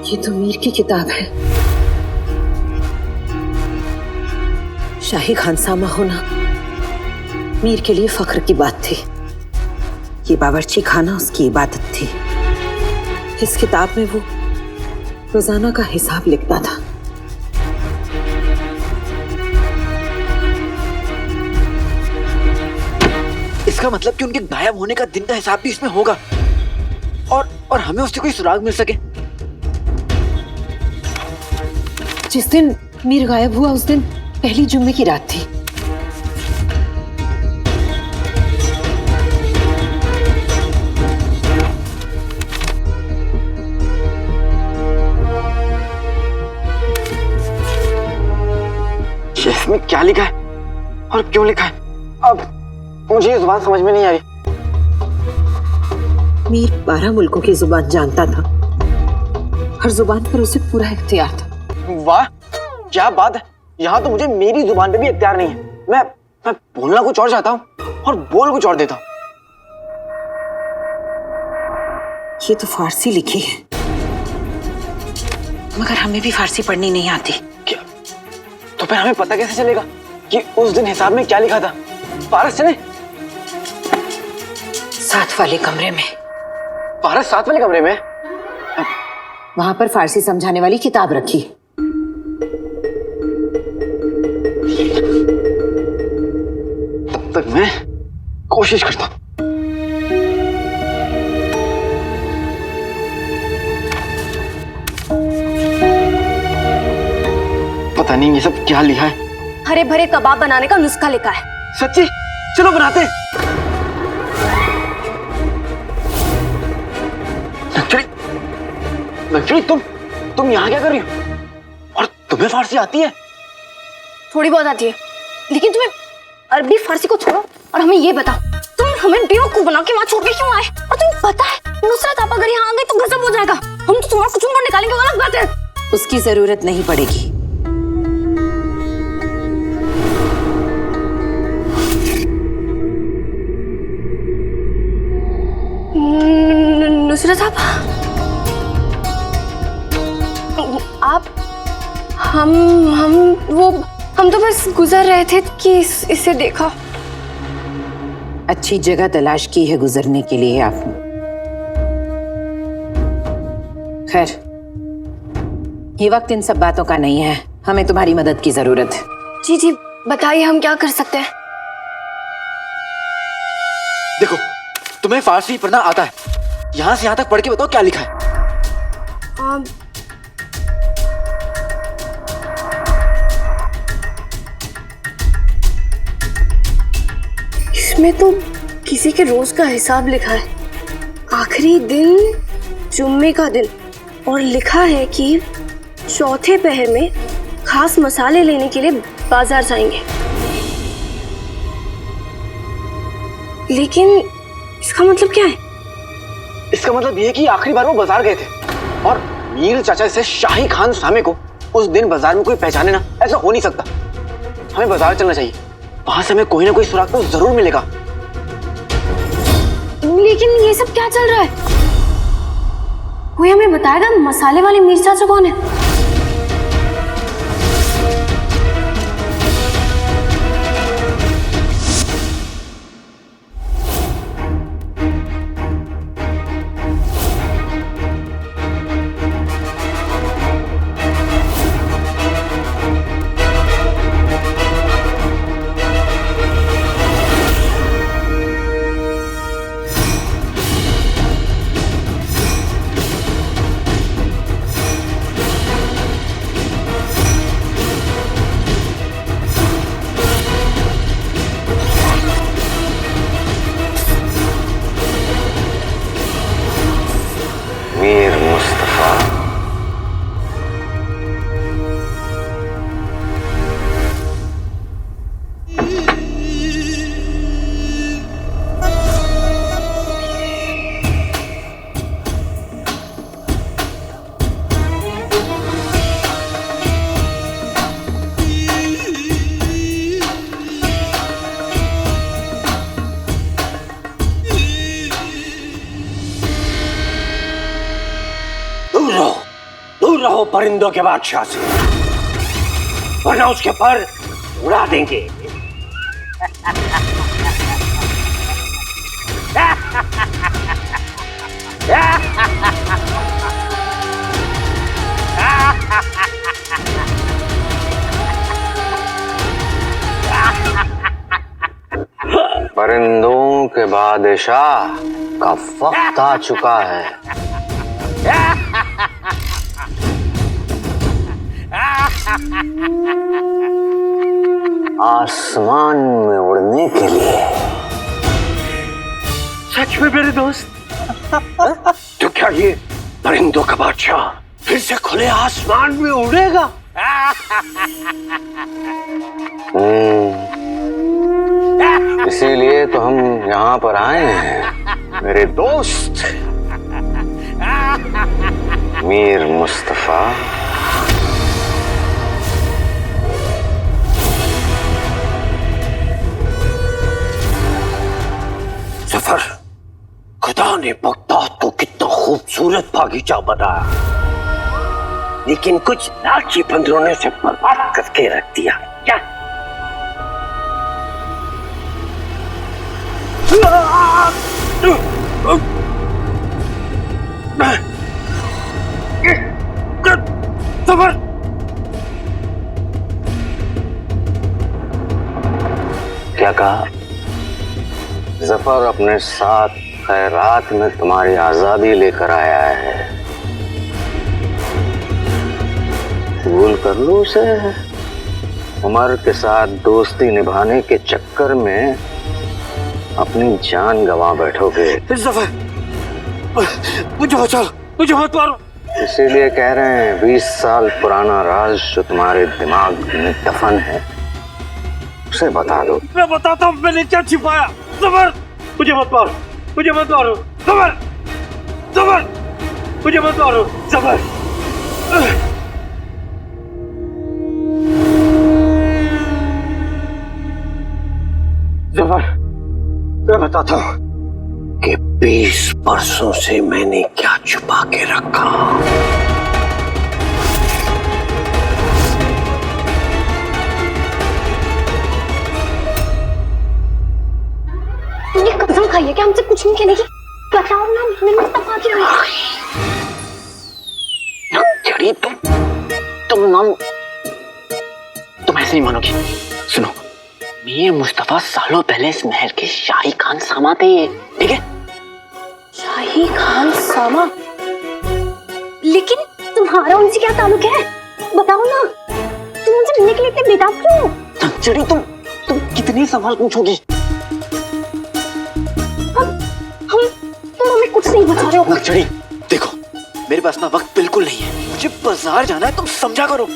ये तो मीर की किताब है। शाही खानसामा होना मीर के लिए फख्र की बात थी। ये बावर्ची खाना उसकी इबादत थी। इस किताब में वो रोजाना का हिसाब लिखता था। इसका मतलब कि उनके गायब होने का दिन का हिसाब भी इसमें होगा और हमें उससे कोई सुराग मिल सके। जिस दिन मीर गायब हुआ उस दिन पहली जुम्मे की रात थी। इसमें क्या लिखा है और क्यों लिखा है, अब मुझे ये जुबान समझ में नहीं आ रही। मीर 12 मुल्कों की जुबान जानता था। हर जुबान पर उसे पूरा इख्तियार था। वाह क्या बात है, यहाँ तो मुझे मेरी जुबान पे भी इख्तियार नहीं है। मैं बोलना कुछ और चाहता हूँ और बोल कुछ और देता हूँ। ये तो फारसी लिखी है, मगर हमें भी फारसी पढ़नी नहीं आती। क्या? तो फिर हमें पता कैसे चलेगा कि उस दिन हिसाब में क्या लिखा था? पारस चले? साथ वाले कमरे में। पारस साथ वाले कमरे में? वहां पर फारसी समझाने वाली किताब रखी। तब तक मैं कोशिश करता हूं। पता नहीं ये सब क्या लिखा है। हरे भरे कबाब बनाने का नुस्खा लिखा है। सच्ची? चलो बनाते हैं। लक्ष्मी तुम यहाँ क्या कर रही हो? और तुम्हें फारसी आती है? थोड़ी बहुत आती है, लेकिन तुम्हें अरबी फारसी को छोड़ो और हमें ये बताओ, तुम हमें बेवकूफ बना के वहाँ छोड़ के क्यों आए? और तुम्हें पता है नुसरत आपा अगर यहाँ आ गई तो गजब हो जाएगा। हम तो तुम्हारा कुछ और निकालेंगे, वो अलग बात है। उसकी जरूरत नहीं पड़ेगी। नुसरत आप हम तो बस गुजर रहे थे कि इसे देखा। अच्छी जगह तलाश की है गुजरने के लिए आपने। खैर, ये वक्त इन सब बातों का नहीं है। हमें तुम्हारी मदद की जरूरत है। जी जी बताइए, हम क्या कर सकते हैं? देखो, तुम्हें फारसी पढ़ना आता है, यहाँ से यहाँ तक पढ़ के बताओ क्या लिखा है। इसमें तो किसी के रोज का हिसाब लिखा है। आखिरी दिन जुम्मे का दिन, और लिखा है कि चौथे पहर में खास मसाले लेने के लिए बाजार जाएंगे। लेकिन इसका मतलब क्या है? इसका मतलब ये है कि आखिरी बार वो बाजार गए थे और मीर चाचा से शाही खान सामे को उस दिन बाजार में कोई पहचाने ना, ऐसा हो नहीं सकता। हमें बाजार चलना चाहिए, वहां से हमें कोई ना कोई सुराग तो जरूर मिलेगा। लेकिन ये सब क्या चल रहा है? कोई हमें बताएगा मसाले वाले मीर चाचा कौन है? दूर रहो परिंदों के बादशाह से, वरना उसके पर उड़ा देंगे। परिंदों के बादशाह का वक्त आ चुका है। आसमान में उड़ने के लिए। सच में मेरे दोस्त? तो क्या ये परिंदों का बादशाह फिर से खुले आसमान में उड़ेगा? इसीलिए तो हम यहाँ पर आए हैं मेरे दोस्त मीर मुस्तफा। जफर, खुदा ने बगदाद को कितना खूबसूरत बागीचा बनाया, लेकिन कुछ लालची बंदरों ने उसे बर्बाद करके रख दिया। क्या? जफर, क्या कहा? जफर अपने साथ खैरात में तुम्हारी आजादी लेकर आया है। कबूल कर लो उसे। उमर के साथ दोस्ती निभाने के चक्कर में अपनी जान गंवा बैठोगे। जफर, मुझे बचा लो, मुझे मत मारो। इसीलिए कह रहे हैं 20 साल पुराना राज जो तुम्हारे दिमाग में दफन है उसे बता दो। मैं बताता हूँ मैंने क्या छिपाया। जफर, मुझे मत मारो, मुझे मत मारो। जफर, जफर, मुझे मत मारो। जफर, जफर, मैं बताता हूँ कि 20 बरसों से मैंने क्या छुपा के रखा। तूने कसम खाई है कि हमसे कुछ नहीं कहने की? बताओ ना, मीर मुस्तफा क्या है? चिड़ी, तुम ऐसे नहीं मानोगी। सुनो, मीर मुस्तफा सालों पहले इस महल के शाही खान सामा थे, ठीक है? शाही खान सामा? लेकिन तुम्हारा उनसे क्या ताल्लुक है? बताओ ना, तुम उनसे मिलने के लिए इतने बेताब क्यों? चिड़ी, तुम कितने सवाल पूछोगी? तुम हमें कुछ नहीं बता रहे हो। नक्चड़ी, देखो मेरे पास ना वक्त बिल्कुल नहीं है, मुझे बाजार जाना है, तुम समझा करो।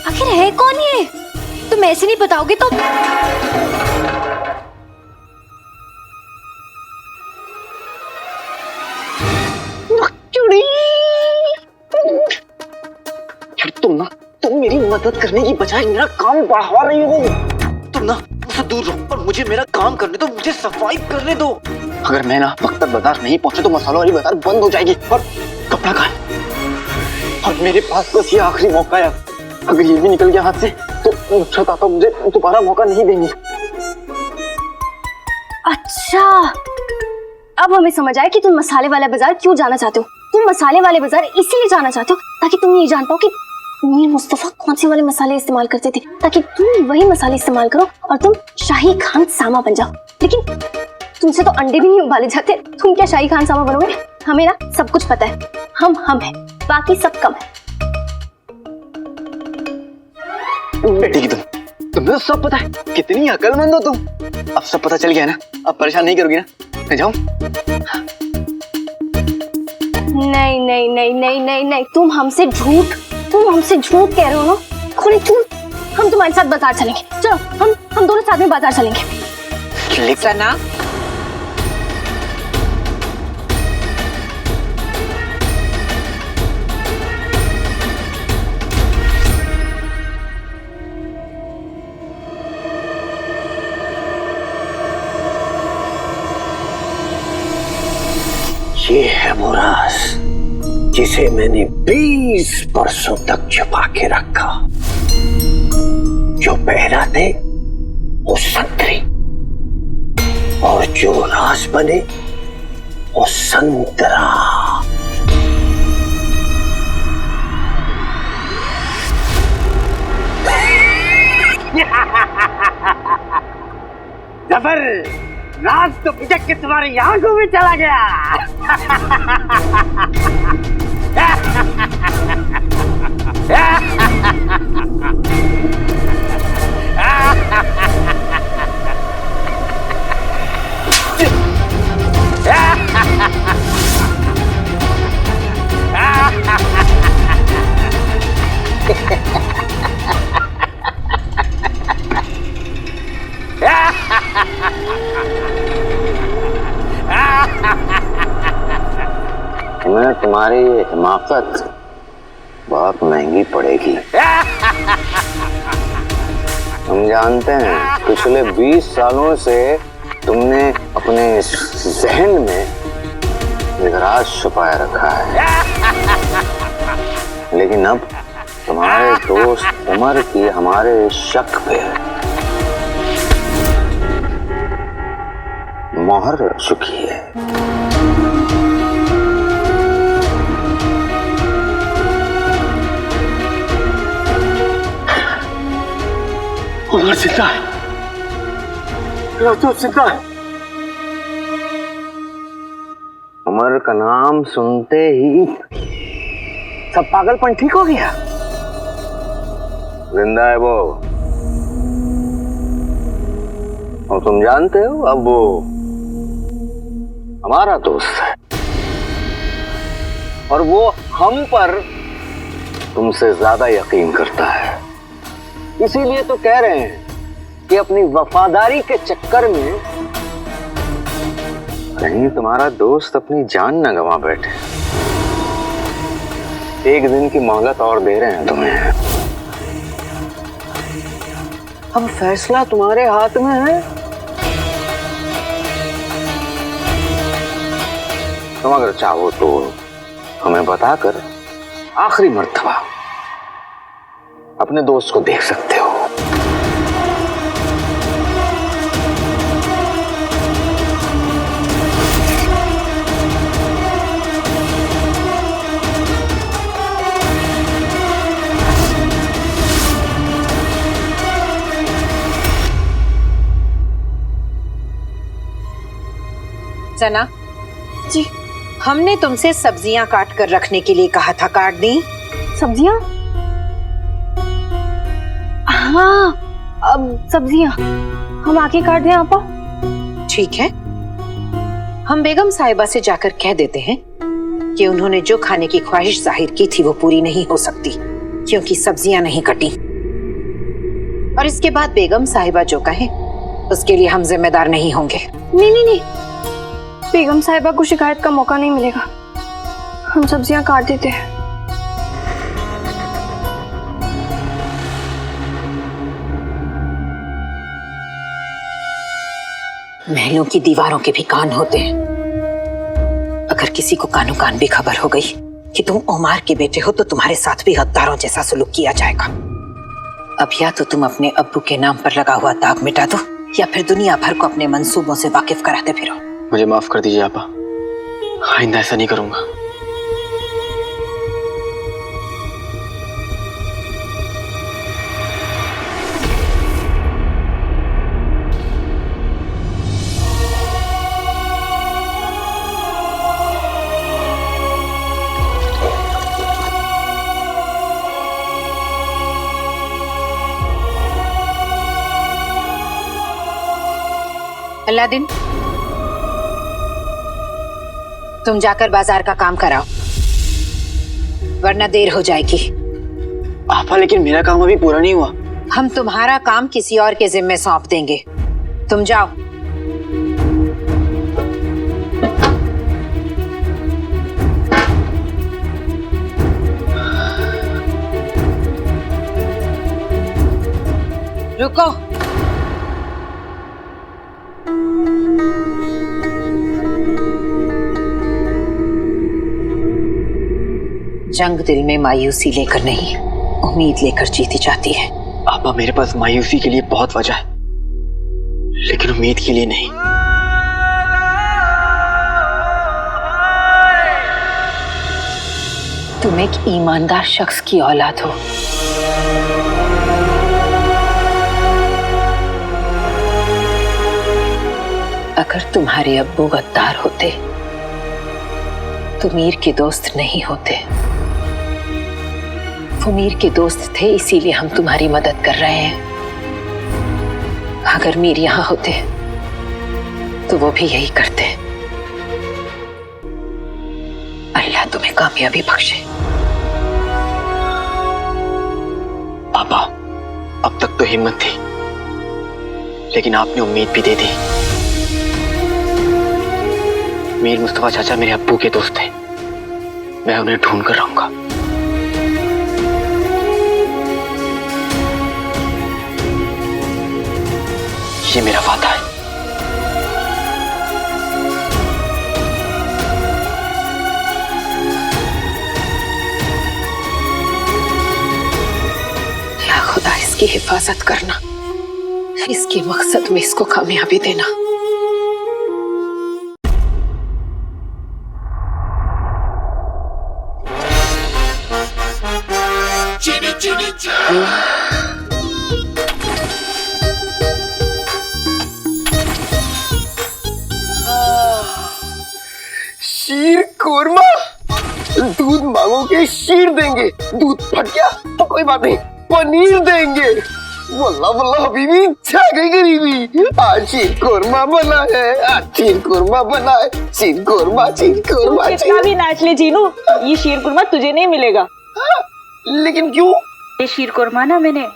आखिर है कौन ये? तुम ऐसे नहीं बताओगे तो? नक्चड़ी, तुम मेरी मदद करने की बजाय मेरा काम बढ़ा रही हो। तुम ना मुझसे दूर रहो और मुझे मेरा काम करने दो, मुझे सफाई करने दो। अगर मैं ना वक्त तक बाजार नहीं पहुंचे तो मसालों वाली बाजार बंद हो जाएगी और कपड़ा कहाँ है? और मेरे पास बस ये आखिरी मौका है। अगर ये भी निकल गया हाथ से तो छतापा मुझे दोबारा मौका नहीं देंगी। अच्छा, अब हमें समझ आया कि तुम मसाले वाला बाजार क्यों जाना चाहते हो। तुम मसाले वाले बाजार इसीलिए जाना चाहते हो ताकि तुम ये जान पाओ कि मीर मुस्तफा कौन से वाले मसाले इस्तेमाल करते थे, ताकि तुम वही मसाले इस्तेमाल करो और तुम शाही खान सामा बन जाओ। लेकिन तुमसे तो अंडे भी नहीं उबाले जाते, तुम क्या शाही खान सामा बनोगे? हमें ना सब कुछ पता है, हम हैं, बाकी सब कम है। बेटी की तुम्हें तो सब पता है, कितनी अकलमंद हो तुम। अब सब पता चल गया ना, अब परेशान नहीं करोगी ना? मैं जाऊं? नहीं नहीं नहीं नहीं नहीं नहीं, तुम हमसे झूठ कह रहे हो ना। खुली झूठ। हम तुम्हारे साथ बाजार चलेंगे, चलो हम दोनों साथ में बाजार चलेंगे। सना, ये है मुराद जिसे मैंने 20 बरसों तक छुपा के रखा। जो पहरा थे वो संतरी और जो राज बने वो संतरा। जबर राज तो पिचक के तुम्हारी आंखों में चला गया। तुम्हें तुम्हारी हिमाकत बहुत महंगी पड़ेगी। हम जानते हैं पिछले 20 सालों से तुमने अपने जहन में एक राज छुपाए रखा है, लेकिन अब तुम्हारे दोस्त उमर की हमारे शक पे मोहर लग चुकी है। उमर जिंदा है, तो जिंदा है। उमर का नाम सुनते ही सब पागलपन ठीक हो गया। जिंदा है वो, और तुम जानते हो अब वो हमारा दोस्त है और वो हम पर तुमसे ज्यादा यकीन करता है। इसीलिए तो कह रहे हैं कि अपनी वफादारी के चक्कर में कहीं तुम्हारा दोस्त अपनी जान न गंवा बैठे। एक दिन की मोहलत और दे रहे हैं तुम्हें। अब फैसला तुम्हारे हाथ में है। तुम अगर चाहो तो हमें बताकर आखिरी मर्तबा अपने दोस्त को देख सकते हो। सना जी। हमने तुमसे सब्जियां काट कर रखने के लिए कहा था, काट दी? सब्जियां? हाँ, अब सब्जियां हम आके काट दें आपा? ठीक है, हम बेगम साहिबा से जाकर कह देते हैं कि उन्होंने जो खाने की ख्वाहिश जाहिर की थी वो पूरी नहीं हो सकती क्योंकि सब्जियां नहीं कटी। और इसके बाद बेगम साहिबा जो कहें उसके लिए हम जिम्मेदार नहीं होंगे। नहीं, बेगम साहिबा को शिकायत का मौका नहीं मिलेगा। हम सब्जियां काट देते हैं। महलों की दीवारों के भी कान होते हैं। अगर किसी को कानों कान भी खबर हो गई कि तुम ओमार के बेटे हो तो तुम्हारे साथ भी गद्दारों जैसा सलूक किया जाएगा। अब या तो तुम अपने अब्बू के नाम पर लगा हुआ दाग मिटा दो या फिर दुनिया भर को अपने मंसूबों से वाकिफ कराते फिरो। मुझे माफ कर दीजिए आपा, आइंदा ऐसा नहीं करूंगा। अलादीन, तुम जाकर बाजार का काम कराओ वरना देर हो जाएगी। आपा लेकिन मेरा काम अभी पूरा नहीं हुआ। हम तुम्हारा काम किसी और के जिम्मे सौंप देंगे, तुम जाओ। रुको, जंग दिल में मायूसी लेकर नहीं, उम्मीद लेकर जीती जाती है। पापा, मेरे पास मायूसी के लिए बहुत वजह है, लेकिन उम्मीद के लिए नहीं। तुम एक ईमानदार शख्स की औलाद हो। अगर तुम्हारे अब्बू गद्दार होते तो मीर के दोस्त नहीं होते। वो मीर के दोस्त थे, इसीलिए हम तुम्हारी मदद कर रहे हैं। अगर मीर यहां होते तो वो भी यही करते। अल्लाह तुम्हें कामयाबी बख्शे। पापा, अब तक तो हिम्मत थी, लेकिन आपने उम्मीद भी दे दी। मीर मुस्तफा चाचा मेरे अब्बू के दोस्त थे, मैं उन्हें ढूंढ कर रहूंगा। ये मेरा वादा है। या खुदा इसकी हिफाजत करना, इसके मकसद में इसको कामयाबी देना। शीर कोरमा, दूध मांगोगे शीर देंगे, दूध फट गया तो कोई बात नहीं, पनीर देंगे। वल्ला वल्ला हबीबी, छा गई गरीबी। आज शीर कोरमा बना है, आज शीर कोरमा बना है, शीर कोरमा शीर कोरमा। कितना भी नाच ले जीनू, ये शीर कुरमा तुझे नहीं मिलेगा। लेकिन क्यों? ये शीर कुरमा ना मैंने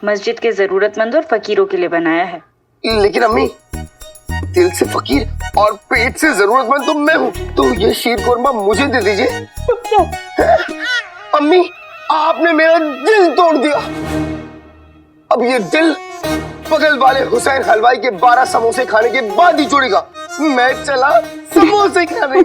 मस्जिद के जरूरतमंद और फकीरों के लिए बनाया है। लेकिन अम्मी, दिल से फकीर और पेट से जरूरतमंद तो मैं हूँ, तो ये शीर कोरमा मुझे दे दीजिए। अम्मी, आपने मेरा दिल तोड़ दिया। अब ये दिल बगल वाले हुसैन हलवाई के 12 समोसे खाने के बाद ही जुड़ेगा। मैं चला समोसे खाने।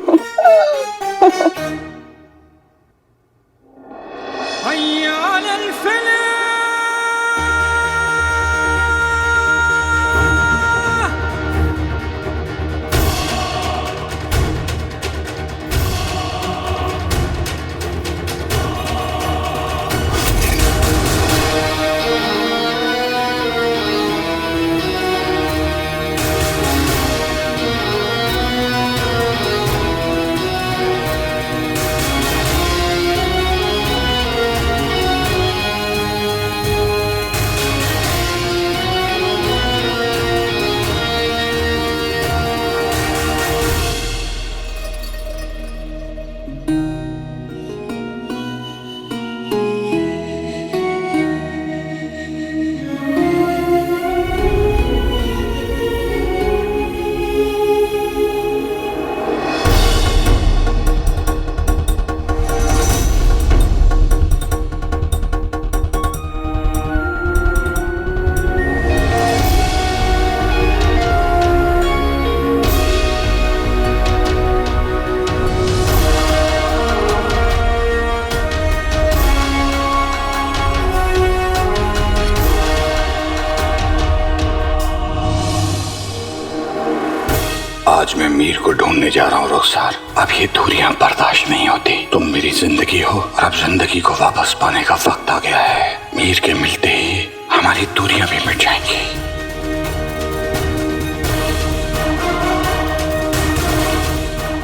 आज मैं मीर को ढूंढने जा रहा हूँ रुखसार। अब ये दूरियां बर्दाश्त नहीं होती। तुम मेरी जिंदगी हो और अब जिंदगी को वापस पाने का वक्त आ गया है। मीर के मिलते ही हमारी दूरियां भी मिट जाएंगी।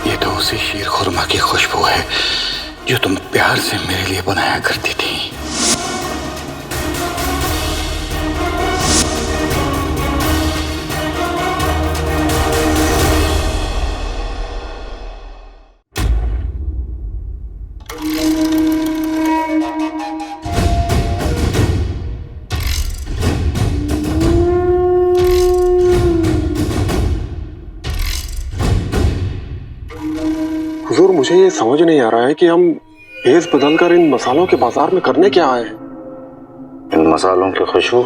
ये तो उसी शीर खुरमा की खुशबू है जो तुम प्यार से मेरे लिए बनाया करती थी। हुजूर, मुझे ये समझ नहीं आ रहा है कि हम भेस बदलकर इन मसालों के बाजार में करने क्या आए हैं। इन मसालों की खुशबू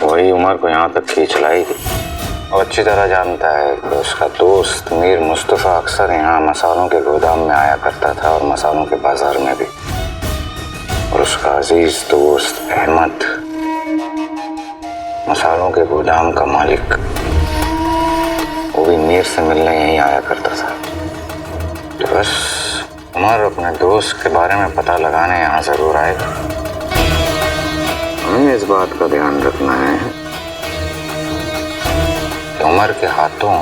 वही उमर को यहाँ तक खींच लाएगी वो अच्छी तरह जानता है कि उसका दोस्त मीर मुस्तफ़ा अक्सर यहाँ मसालों के गोदाम में आया करता था और मसालों के बाजार में भी। और उसका अजीज दोस्त अहमद मसालों के गोदाम का मालिक, वो भी मीर से मिलने यहीं आया करता था। तो बस उमर अपने दोस्त के बारे में पता लगाने यहाँ जरूर आएगा। हमें इस बात का ध्यान रखना है कि उमर के हाथों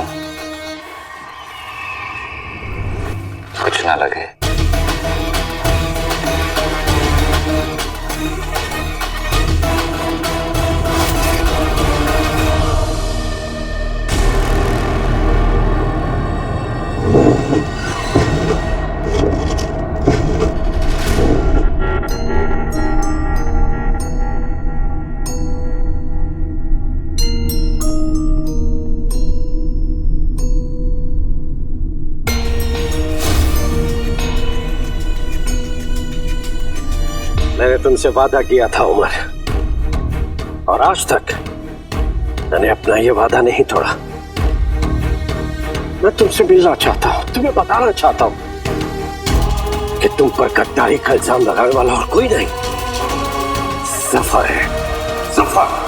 कुछ ना लगे। मैंने तुमसे वादा किया था उमर, और आज तक मैंने अपना ये वादा नहीं तोड़ा। मैं तुमसे मिलना चाहता हूं, तुम्हें बताना चाहता हूं कि तुम पर गद्दारी का इल्जाम लगाने वाला और कोई नहीं, जफर है, जफर।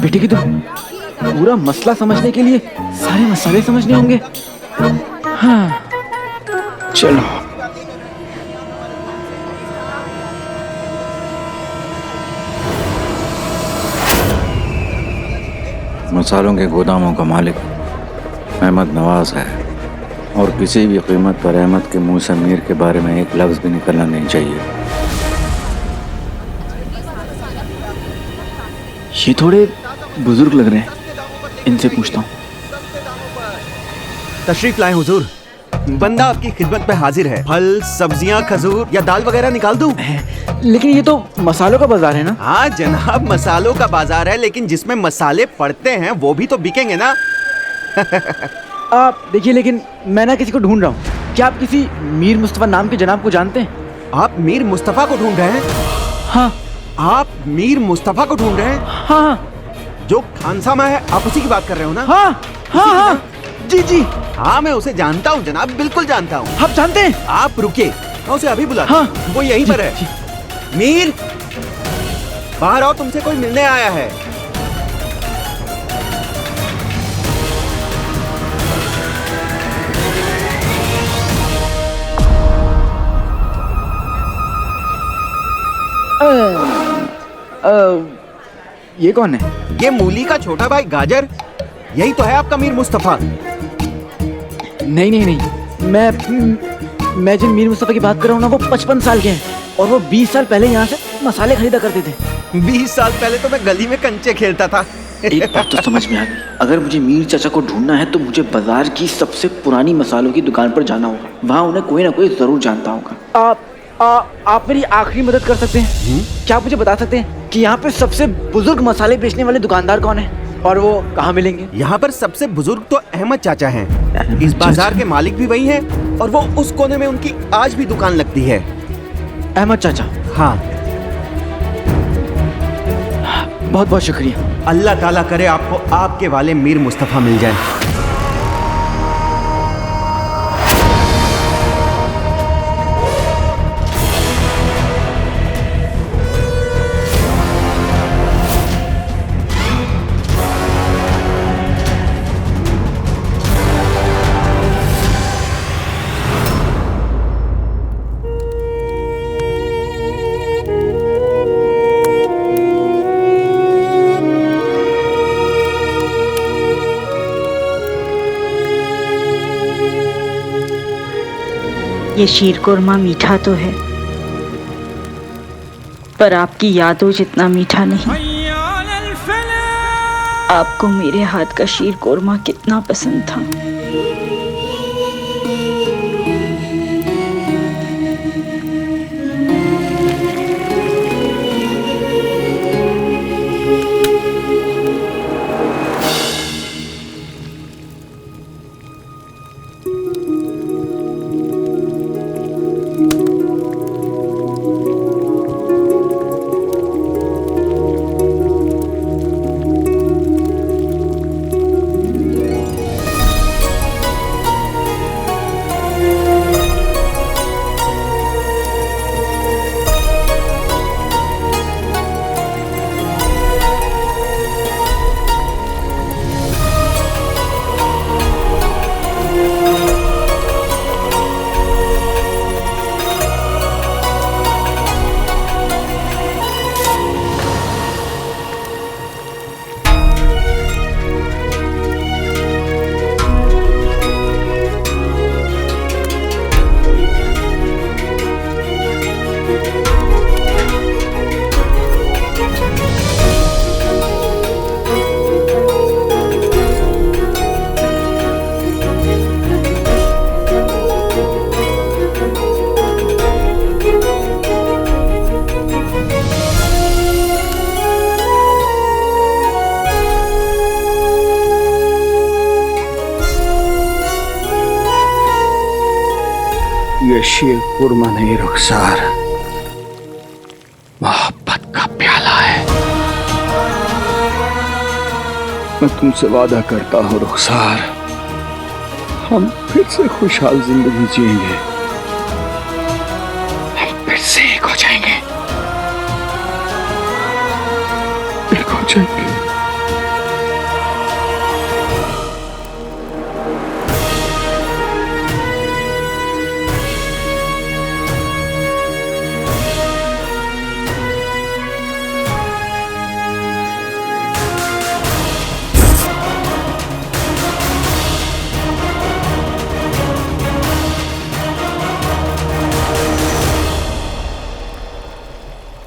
बेटे की तो पूरा मसला समझने के लिए सारे मसाले समझने होंगे। हाँ चलो। मसालों के गोदामों का मालिक अहमद नवाज है और किसी भी कीमत पर अहमद के मुंह से मीर के बारे में एक लफ्ज भी निकलना नहीं चाहिए। ये थोड़े बुजुर्ग लग रहे हैं, इनसे पूछता हूँ। तशरीफ लाए हुजूर, बंदा आपकी खिदमत पे हाजिर है। फल, सब्जियां, खजूर या दाल वगैरह निकाल दूं? लेकिन ये तो मसालों का बाजार है ना? हाँ जनाब, मसालों का बाजार है, लेकिन जिसमें मसाले पड़ते हैं वो भी तो बिकेंगे ना। आप देखिए, लेकिन मैं ना किसी को ढूंढ रहा हूँ। क्या आप किसी मीर मुस्तफा नाम के जनाब को जानते हैं? आप मीर मुस्तफा को ढूंढ रहे हैं? हाँ। आप मीर मुस्तफा को ढूंढ रहे हैं? हाँ। जो खानसामा है, आप उसी की बात कर रहे हो ना? हाँ हाँ हाँ जी जी। हाँ मैं उसे जानता हूँ जनाब, बिल्कुल जानता हूँ। आप जानते हैं? आप रुकिए, मैं उसे अभी बुलाता हूँ। हाँ। वो यहीं पर है। मीर, बाहर आओ, तुमसे कोई मिलने आया है। ये कौन है? ये मूली का छोटा भाई गाजर, यही तो है आपका मीर मुस्तफा। नहीं नहीं नहीं, मैं जिन मीर मुस्तफा की बात कर रहा हूँ ना, वो 55 साल के हैं और वो 20 साल पहले यहाँ से मसाले खरीदा करते थे। 20 साल पहले तो मैं गली में कंचे खेलता था। एक बात तो समझ में आ गई, अगर मुझे मीर चाचा को ढूंढना है तो मुझे बाजार की सबसे पुरानी मसालों की दुकान पर जाना होगा। वहाँ उन्हें कोई ना कोई जरूर जानता होगा। आप मेरी आखिरी मदद कर सकते हैं? क्या आप मुझे बता सकते हैं कि यहाँ पे सबसे बुजुर्ग मसाले बेचने वाले दुकानदार कौन है और वो कहाँ मिलेंगे? यहाँ पर सबसे बुजुर्ग तो अहमद चाचा हैं। इस बाजार के मालिक भी वही हैं और वो उस कोने में उनकी आज भी दुकान लगती है। अहमद चाचा? हाँ। बहुत बहुत शुक्रिया। अल्लाह ताला करे आपको आपके वाले मीर मुस्तफा मिल जाए। ये शीर कोरमा मीठा तो है, पर आपकी यादों जितना मीठा नहीं। आपको मेरे हाथ का शीर कोरमा कितना पसंद था। शीर खुरमा नहीं रुखसार, मोहब्बत का प्याला है। मैं तुमसे वादा करता हूँ रुखसार, हम फिर से खुशहाल जिंदगी जिएंगे, हम फिर से एक हो जाएंगे, एक हो जाएंगे।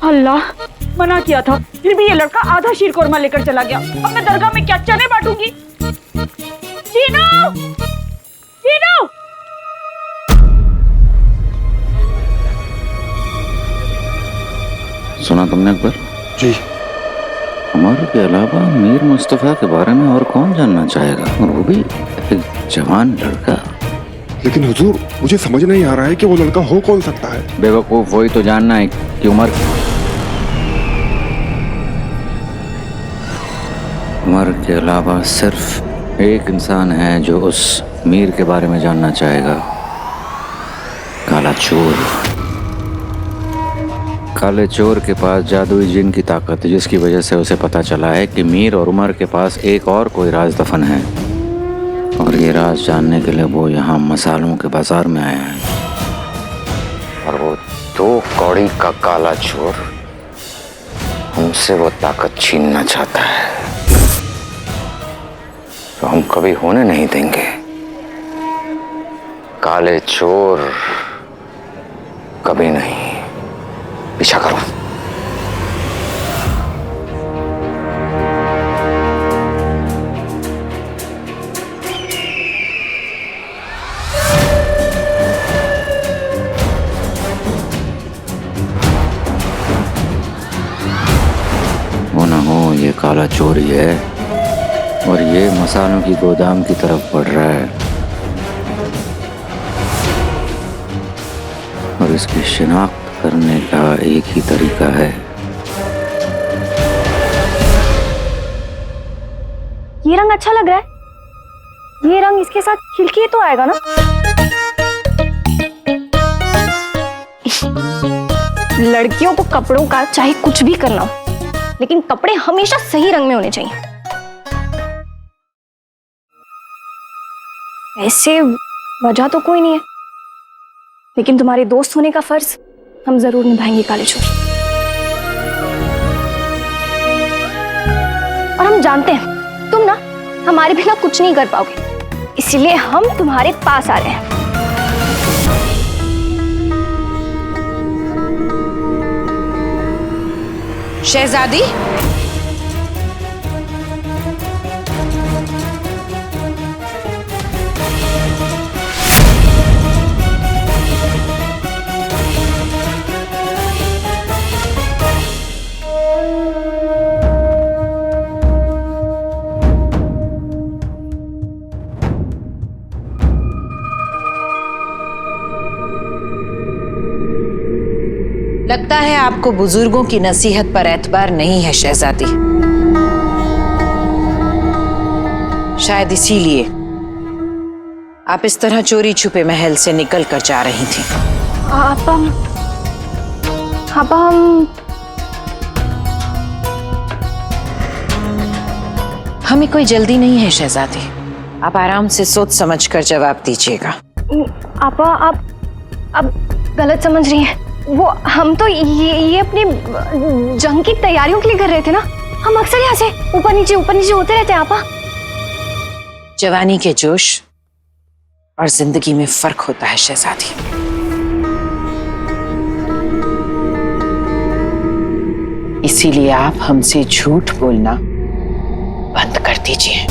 अल्लाह, मना किया था फिर भी ये लड़का आधा शीर कोरमा लेकर चला गया। अब मैं दरगाह में क्या चने बांटूंगी? चीनू! चीनू! सुना तुमने अकबर? जी। हमारे के अलावा मीर मुस्तफा के बारे में और कौन जानना चाहेगा, और वो भी एक जवान लड़का। लेकिन हुजूर, मुझे समझ नहीं आ रहा है कि वो लड़का हो कौन सकता है। बेवकूफ, वही तो जानना है कि उमर के अलावा सिर्फ एक इंसान है जो उस मीर के बारे में जानना चाहेगा, काला चोर। काले चोर के पास जादुई जिन की ताकत है, जिसकी वजह से उसे पता चला है कि मीर और उमर के पास एक और कोई राज दफन है, और ये राज जानने के लिए वो यहाँ मसालों के बाजार में आया है। और वो 2 कौड़ी का काला चोर हमसे वो ताकत छीनना चाहता है, तो हम कभी होने नहीं देंगे। काले चोर कभी नहीं। पीछा करो। वो ना हो ये काला चोर ही है, और ये मसालों की गोदाम की तरफ बढ़ रहा है, और इसकी शिनाख्त करने का एक ही तरीका है। ये रंग अच्छा लग रहा है। ये रंग इसके साथ खिलके तो आएगा ना? लड़कियों को कपड़ों का चाहे कुछ भी करना हो, लेकिन कपड़े हमेशा सही रंग में होने चाहिए। ऐसे वजह तो कोई नहीं है, लेकिन तुम्हारे दोस्त होने का फर्ज हम जरूर निभाएंगे काले चोर। और हम जानते हैं तुम ना हमारे बिना कुछ नहीं कर पाओगे, इसलिए हम तुम्हारे पास आ रहे हैं। शहजादी, लगता है आपको बुजुर्गों की नसीहत पर एतबार नहीं है शहजादी। शायद इसीलिए आप इस तरह चोरी छुपे महल से निकल कर जा रही थी। हमें कोई जल्दी नहीं है शहजादी, आप आराम से सोच समझ कर जवाब दीजिएगा। आपा, आप गलत समझ रही हैं। वो हम तो ये अपनी जंग की तैयारियों के लिए कर रहे थे ना। हम अक्सर यहाँ से ऊपर नीचे होते रहते हैं आपा। जवानी के जोश और जिंदगी में फर्क होता है शहजादी। इसीलिए आप हमसे झूठ बोलना बंद कर दीजिए।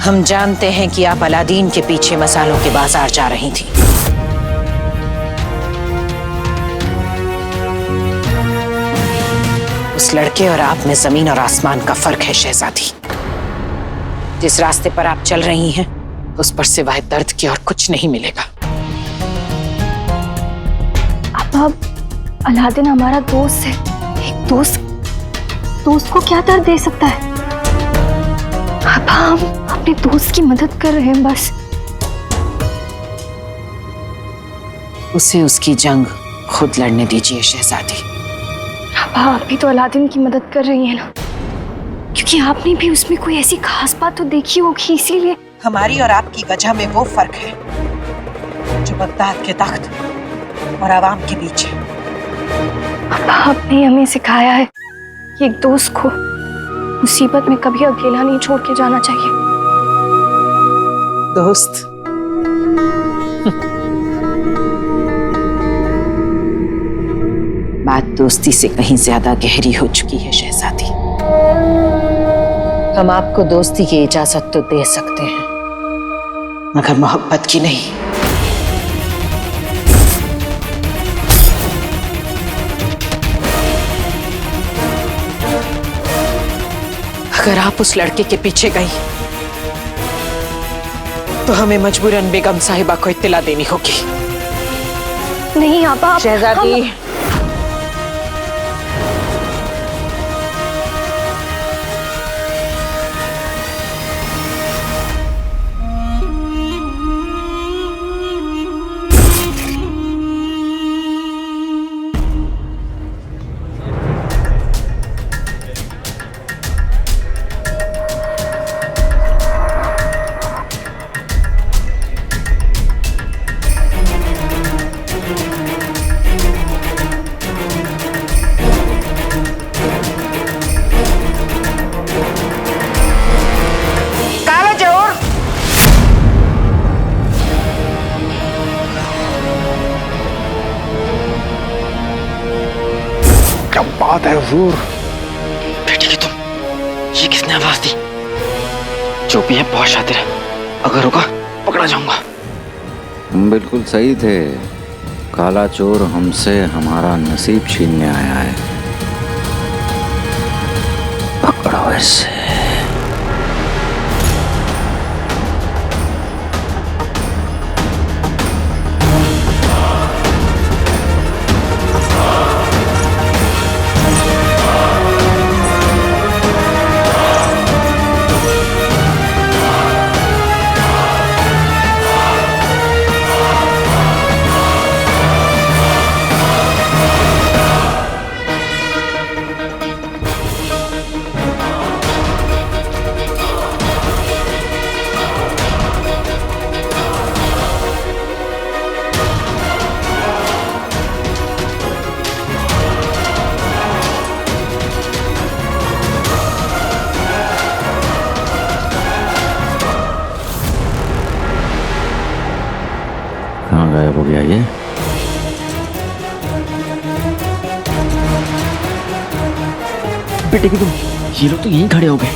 हम जानते हैं कि आप अलादीन के पीछे मसालों के बाजार जा रही थी। उस लड़के और आप में जमीन और आसमान का फर्क है शहजादी। जिस रास्ते पर आप चल रही हैं उस पर सिवाय दर्द के और कुछ नहीं मिलेगा। अब अलादीन हमारा दोस्त है, एक दोस्त को क्या दर्द दे सकता है? अब हम अपने दोस्त की मदद कर रहे हैं बस। उसे उसकी जंग खुद लड़ने दीजिए शहजादी। अब आप भी तो अलादीन की मदद कर रही हैं ना, क्योंकि आपने भी उसमें कोई ऐसी खास बात तो देखी होगी, इसीलिए। हमारी और आपकी वजह में वो फर्क है जो बगदाद के तख्त और आवाम के बीच है। आपने हमें सिखाया है कि एक दोस्त को मुसीबत में कभी अकेला नहीं छोड़ के जाना चाहिए। दोस्त? बात दोस्ती से कहीं ज्यादा गहरी हो चुकी है शहजादी। हम आपको दोस्ती की इजाजत तो दे सकते हैं, मगर मोहब्बत की नहीं। अगर आप उस लड़के के पीछे गई तो हमें मजबूरन बेगम साहिबा को इत्तला देनी होगी। नहीं आप शहजादी, क्या बात है हुजूर? बेटी की तुम, ये किसने आवाज दी? जो भी है बहुत शातिर है, अगर होगा पकड़ा जाऊंगा। हम बिल्कुल सही थे। काला चोर हमसे हमारा नसीब छीनने आया है। पकड़ो इसे। कहाँ गायब हो गया ये? बेटे की तुम, ये लोग तो यहीं खड़े हो गए।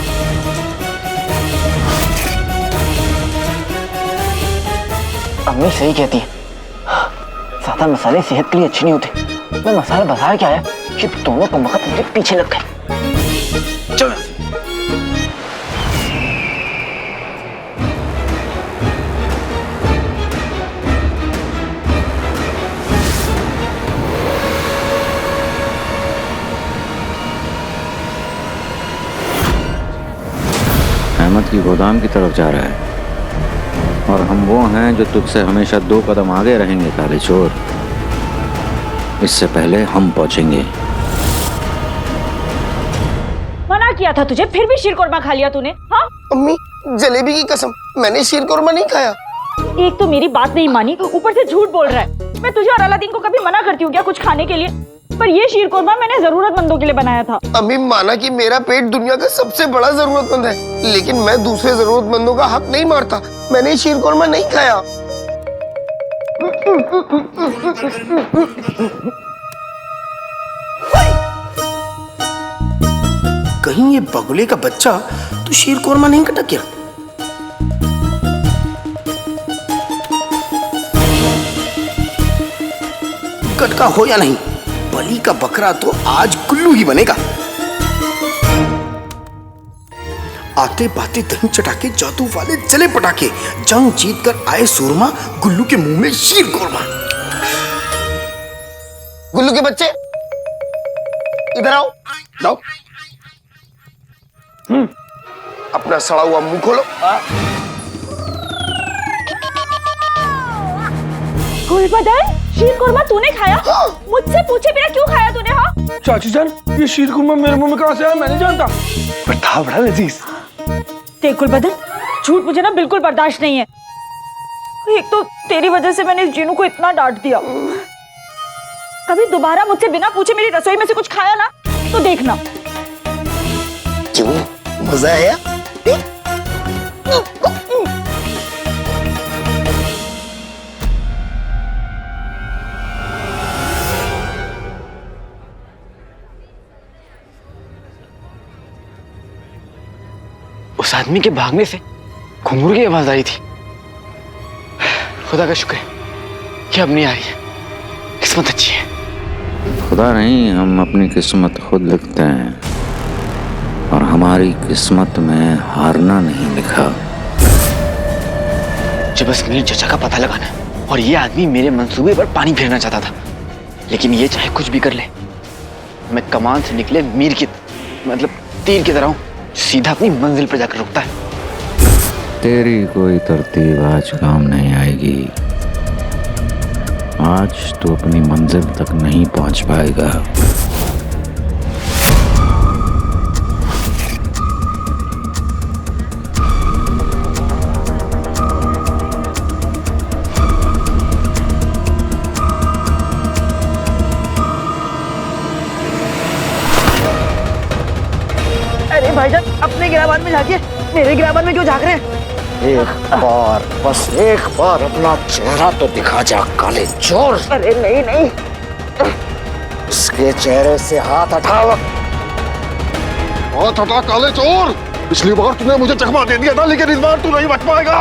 अम्मी सही कहती है, ज्यादा मसाले सेहत के लिए अच्छे नहीं होते। मैं मसाला बाजार के आया, ये दोनों कमबख्त मुझे पीछे लग गए। चलो। अहमद की गोदाम की तरफ जा रहा है और हम वो हैं जो तुझसे हमेशा 2 कदम आगे रहेंगे काले चोर। इससे पहले हम पहुंचेंगे। मना किया था तुझे, फिर भी शीरकोरमा खा लिया तूने। हाँ अम्मी, जलेबी की कसम, मैंने शीरकोरमा नहीं खाया। एक तो मेरी बात नहीं मानी, ऊपर से झूठ बोल रहा है। मैं तुझे और अलादीन को कभी मना करती हूँ क्या कुछ खाने के लिए? पर ये शीरकोरमा मैंने जरूरतमंदों के लिए बनाया था। अम्मी, माना कि मेरा पेट दुनिया का सबसे बड़ा जरूरतमंद है, लेकिन मैं दूसरे जरूरतमंदों का हक नहीं मारता। मैंने शीरकोरमा नहीं खाया। कहीं ये बगुले का बच्चा तो शीरकोरमा नहीं कटक गया? कटका हो या नहीं, बलि का बकरा तो आज कुल्लू ही बनेगा। आते बाते दही चटाके जादू वाले जले पटाके, जंग जीत कर आए सूरमा, गुल्लू के मुंह में शीर कोरमा। गुल्लू के बच्चे इधर आओ। लाओ अपना सड़ा हुआ मुंह खोलो। गुलबदन, शीर कुरमा तूने खाया? मुझसे पूछे बिना क्यों खाया तूने? हाँ चाची जान, ये शीर कुरमा मेरे मुंह में कहां से आया? मैं नहीं जानता, पर था बड़ा लजीज। देख गुलबदन, झूठ मुझे ना बिल्कुल बर्दाश्त नहीं है। एक तो तेरी वजह से मैंने इस जीनू को इतना डांट दिया। कभी दोबारा मुझसे बिना पूछे मेरी रसोई में से कुछ खाया ना तो देखना। क्यों, मजा आया? उस आदमी के भागने से घुंघरू की आवाज आई थी। खुदा का शुक्र है कि अब नहीं आ रही है। किस्मत अच्छी है। खुदा नहीं, हम अपनी किस्मत खुद लिखते हैं और हमारी किस्मत में हारना नहीं लिखा। मुझे बस मीर चचा का पता लगाना है और ये आदमी मेरे मंसूबे पर पानी फेरना चाहता था, लेकिन ये चाहे कुछ भी कर ले, मैं कमान से निकले मीर की मतलब तीर की तरह हूं, सीधा अपनी मंजिल पर जाकर रुकता है। तेरी कोई तरतीब आज काम नहीं आएगी। आज तू अपनी मंजिल तक नहीं पहुंच पाएगा। अरे भाईजान, अपने गिराबान में झांकिए, मेरे गिराबान में क्यों झांक रहे हैं? एक बार, बस एक बार अपना चेहरा तो दिखा जा काले चोर। अरे नहीं नहीं, इसके चेहरे से हाथ हटाओ। हाथ हटा काले चोर। पिछली बार तूने मुझे चकमा दे दिया था, लेकिन इस बार तू नहीं बच पाएगा।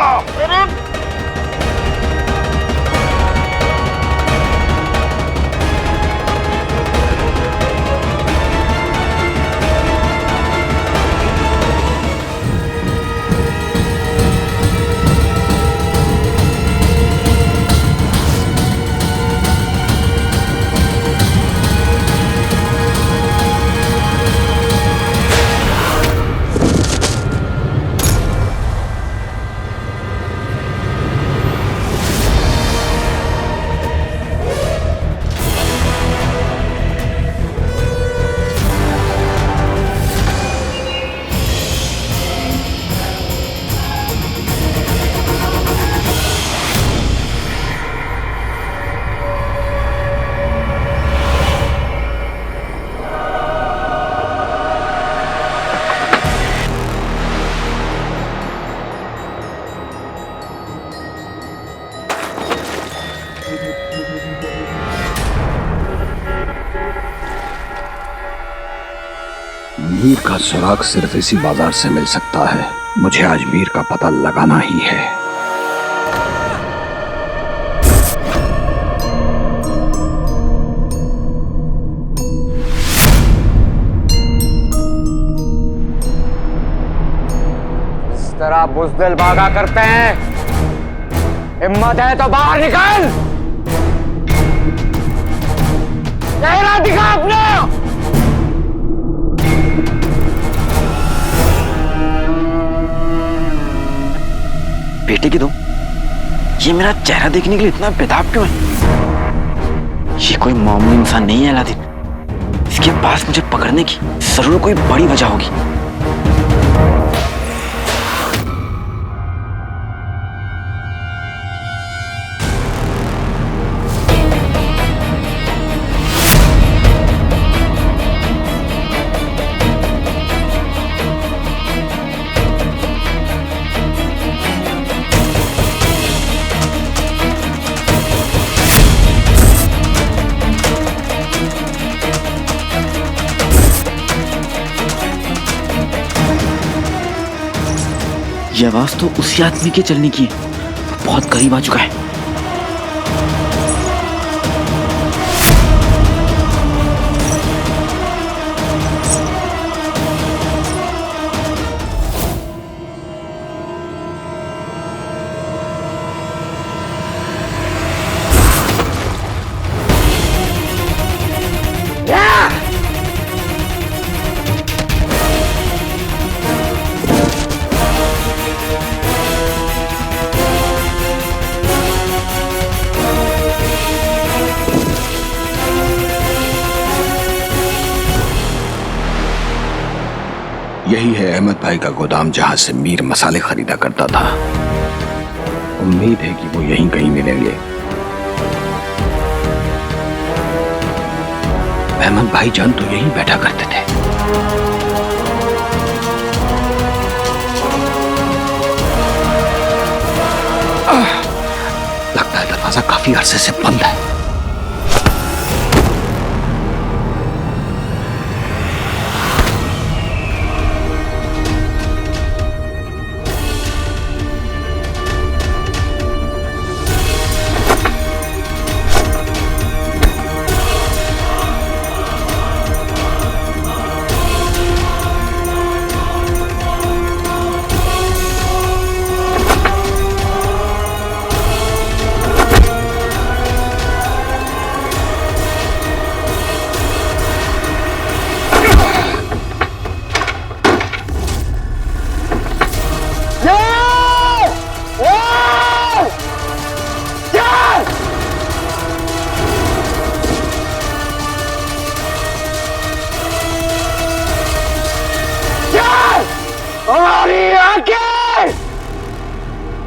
मीर का सुराग सिर्फ इसी बाजार से मिल सकता है। मुझे आज मीर का पता लगाना ही है। इस तरह बुज़दिल भागा करते हैं। हिम्मत है तो बाहर निकल, चेहरा दिखा अपना। बेटे की दो, ये मेरा चेहरा देखने के लिए इतना बेताब क्यों है? ये कोई मामूली इंसान नहीं है अलादीन। इसके पास मुझे पकड़ने की जरूर कोई बड़ी वजह होगी। ये आवाज तो उसी आदमी के चलने की है, बहुत करीब आ चुका है। यही है अहमद भाई का गोदाम जहां से मीर मसाले खरीदा करता था। उम्मीद है कि वो यहीं कहीं मिलेंगे। अहमद भाई जान तो यहीं बैठा करते थे। लगता है दरवाजा काफी अरसे से बंद है। हमारी आंखें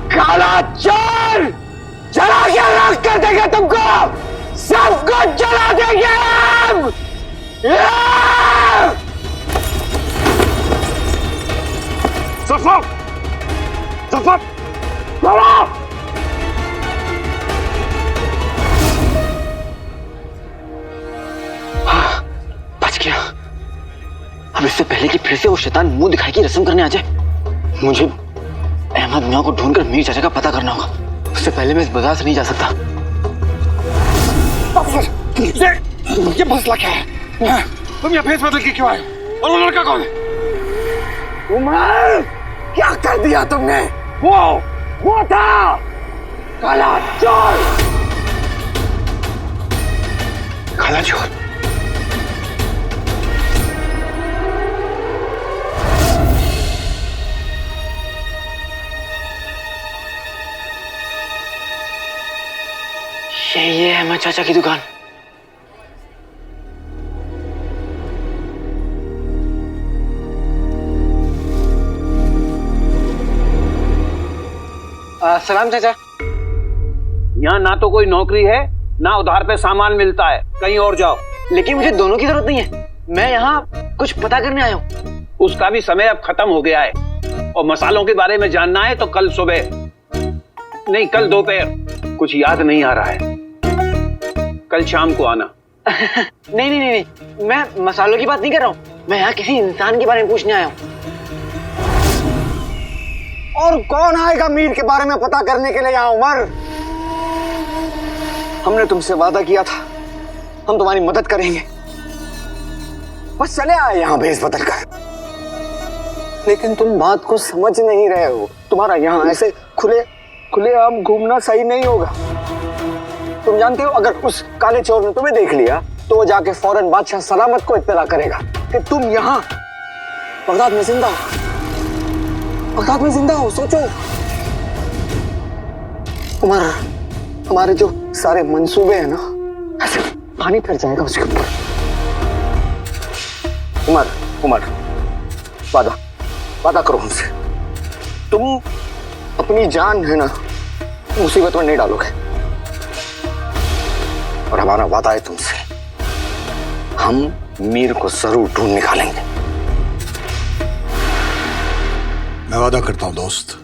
काला चोर जला के राख कर देंगे तुमको, सबको जला देंगे हम। सफर सफर बच गया। अब इससे पहले कि फिर से वो शैतान मुंह दिखाई की रस्म करने आ जाए, मुझे अहमद मियां को ढूंढकर मीर चाचा का पता करना होगा। उससे पहले मैं इस बाजार से नहीं जा सकता। ये मसला क्या है? तुम यहाँ भेस बदल के क्यों आए? और वो लड़का कौन है? उमर, क्या कर दिया तुमने? वो था काला चोर। काला चोर? ये है अहमद चाचा की दुकान। सलाम चाचा। यहाँ ना तो कोई नौकरी है ना उधार पे सामान मिलता है, कहीं और जाओ। लेकिन मुझे दोनों की जरूरत नहीं है, मैं यहाँ कुछ पता करने आया हूँ। उसका भी समय अब खत्म हो गया है, और मसालों के बारे में जानना है तो कल सुबह नहीं कल दोपहर। कुछ याद नहीं आ रहा है, कल शाम को आना। नहीं, मैं मसालों की बात नहीं कर रहा हूँ, मैं यहाँ किसी इंसान के बारे में पूछने आया हूँ। और कौन आएगा मीर के बारे में पता करने के लिए यहाँ उमर? हमने तुमसे वादा किया था, हम तुम्हारी मदद करेंगे। बस चले आए यहाँ भेस बदल कर, लेकिन तुम बात को समझ नहीं रहे हो। तुम्हारा यहाँ ऐसे खुले आम घूमना सही नहीं होगा। तुम जानते हो, अगर उस काले चोर ने तुम्हें देख लिया तो वो जाके फौरन बादशाह सलामत को इत्तला करेगा कि तुम यहाँ बगदाद में जिंदा हो। बगदाद में जिंदा हो, सोचो। हमारे जो सारे मंसूबे हैं ना, ऐसे पानी फिर जाएगा उसके ऊपर। उमर, वादा करो हमसे, तुम अपनी जान है ना मुसीबत में नहीं डालोगे। और हमारा वादा है तुमसे, हम मीर को जरूर ढूंढ निकालेंगे। मैं वादा करता हूं दोस्त,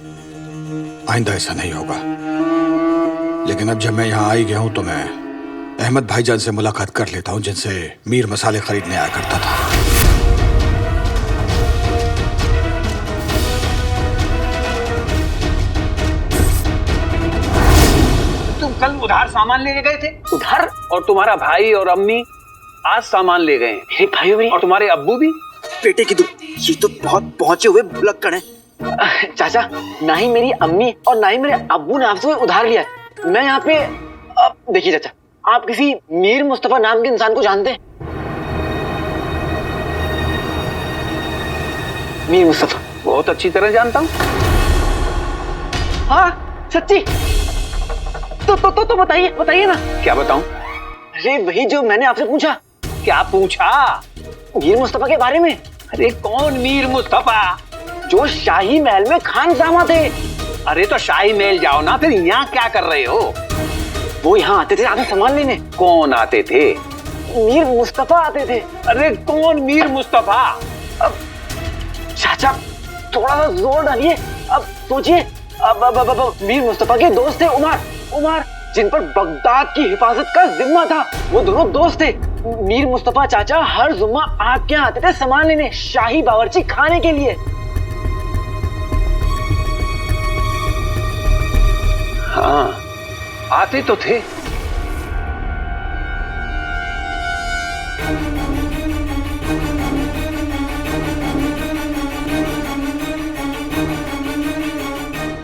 आइंदा ऐसा नहीं होगा। लेकिन अब जब मैं यहाँ आई गया हूं तो मैं अहमद भाईजान से मुलाकात कर लेता हूं, जिनसे मीर मसाले खरीदने आया करता था। तुम कल उधार सामान लेके गए थे? उधार? और तुम्हारा भाई और अम्मी आज सामान ले गए। मेरे भाई भी और तुम्हारे अब्बू भी? बेटे की ये तो बहुत पहुंचे हुए बुलक्कड़ है। चाचा, ना ही मेरी अम्मी और ना ही मेरे अब्बू ने आपसे उधार लिया है। मैं यहाँ पे देखिए चाचा, आप किसी मीर मुस्तफा नाम के इंसान को जानते हैं? मीर मुस्तफा? बहुत अच्छी तरह जानता हूँ। हाँ सच्ची? तो बताइए ना। क्या बताऊं? अरे वही जो मैंने आपसे पूछा। क्या पूछा? मीर मुस्तफा के बारे में। अरे कौन मीर मुस्तफा? जो शाही महल में खानसामा थे। अरे तो शाही महल जाओ ना, फिर यहाँ क्या कर रहे हो? वो यहाँ आते थे आगे सामान लेने। कौन आते थे? मीर मुस्तफा आते थे। अरे कौन मीर मुस्तफा? अब चाचा थोड़ा सा जोर डालिए, अब सोचिए। अब मीर मुस्तफा के दोस्त थे उमर, जिन पर बगदाद की हिफाजत का जिम्मा था। वो दोनों दोस्त थे। मीर मुस्तफा चाचा हर जुम्मा आपके यहाँ आते थे सामान लेने, शाही बावर्ची खाने के लिए। हाँ आते तो थे।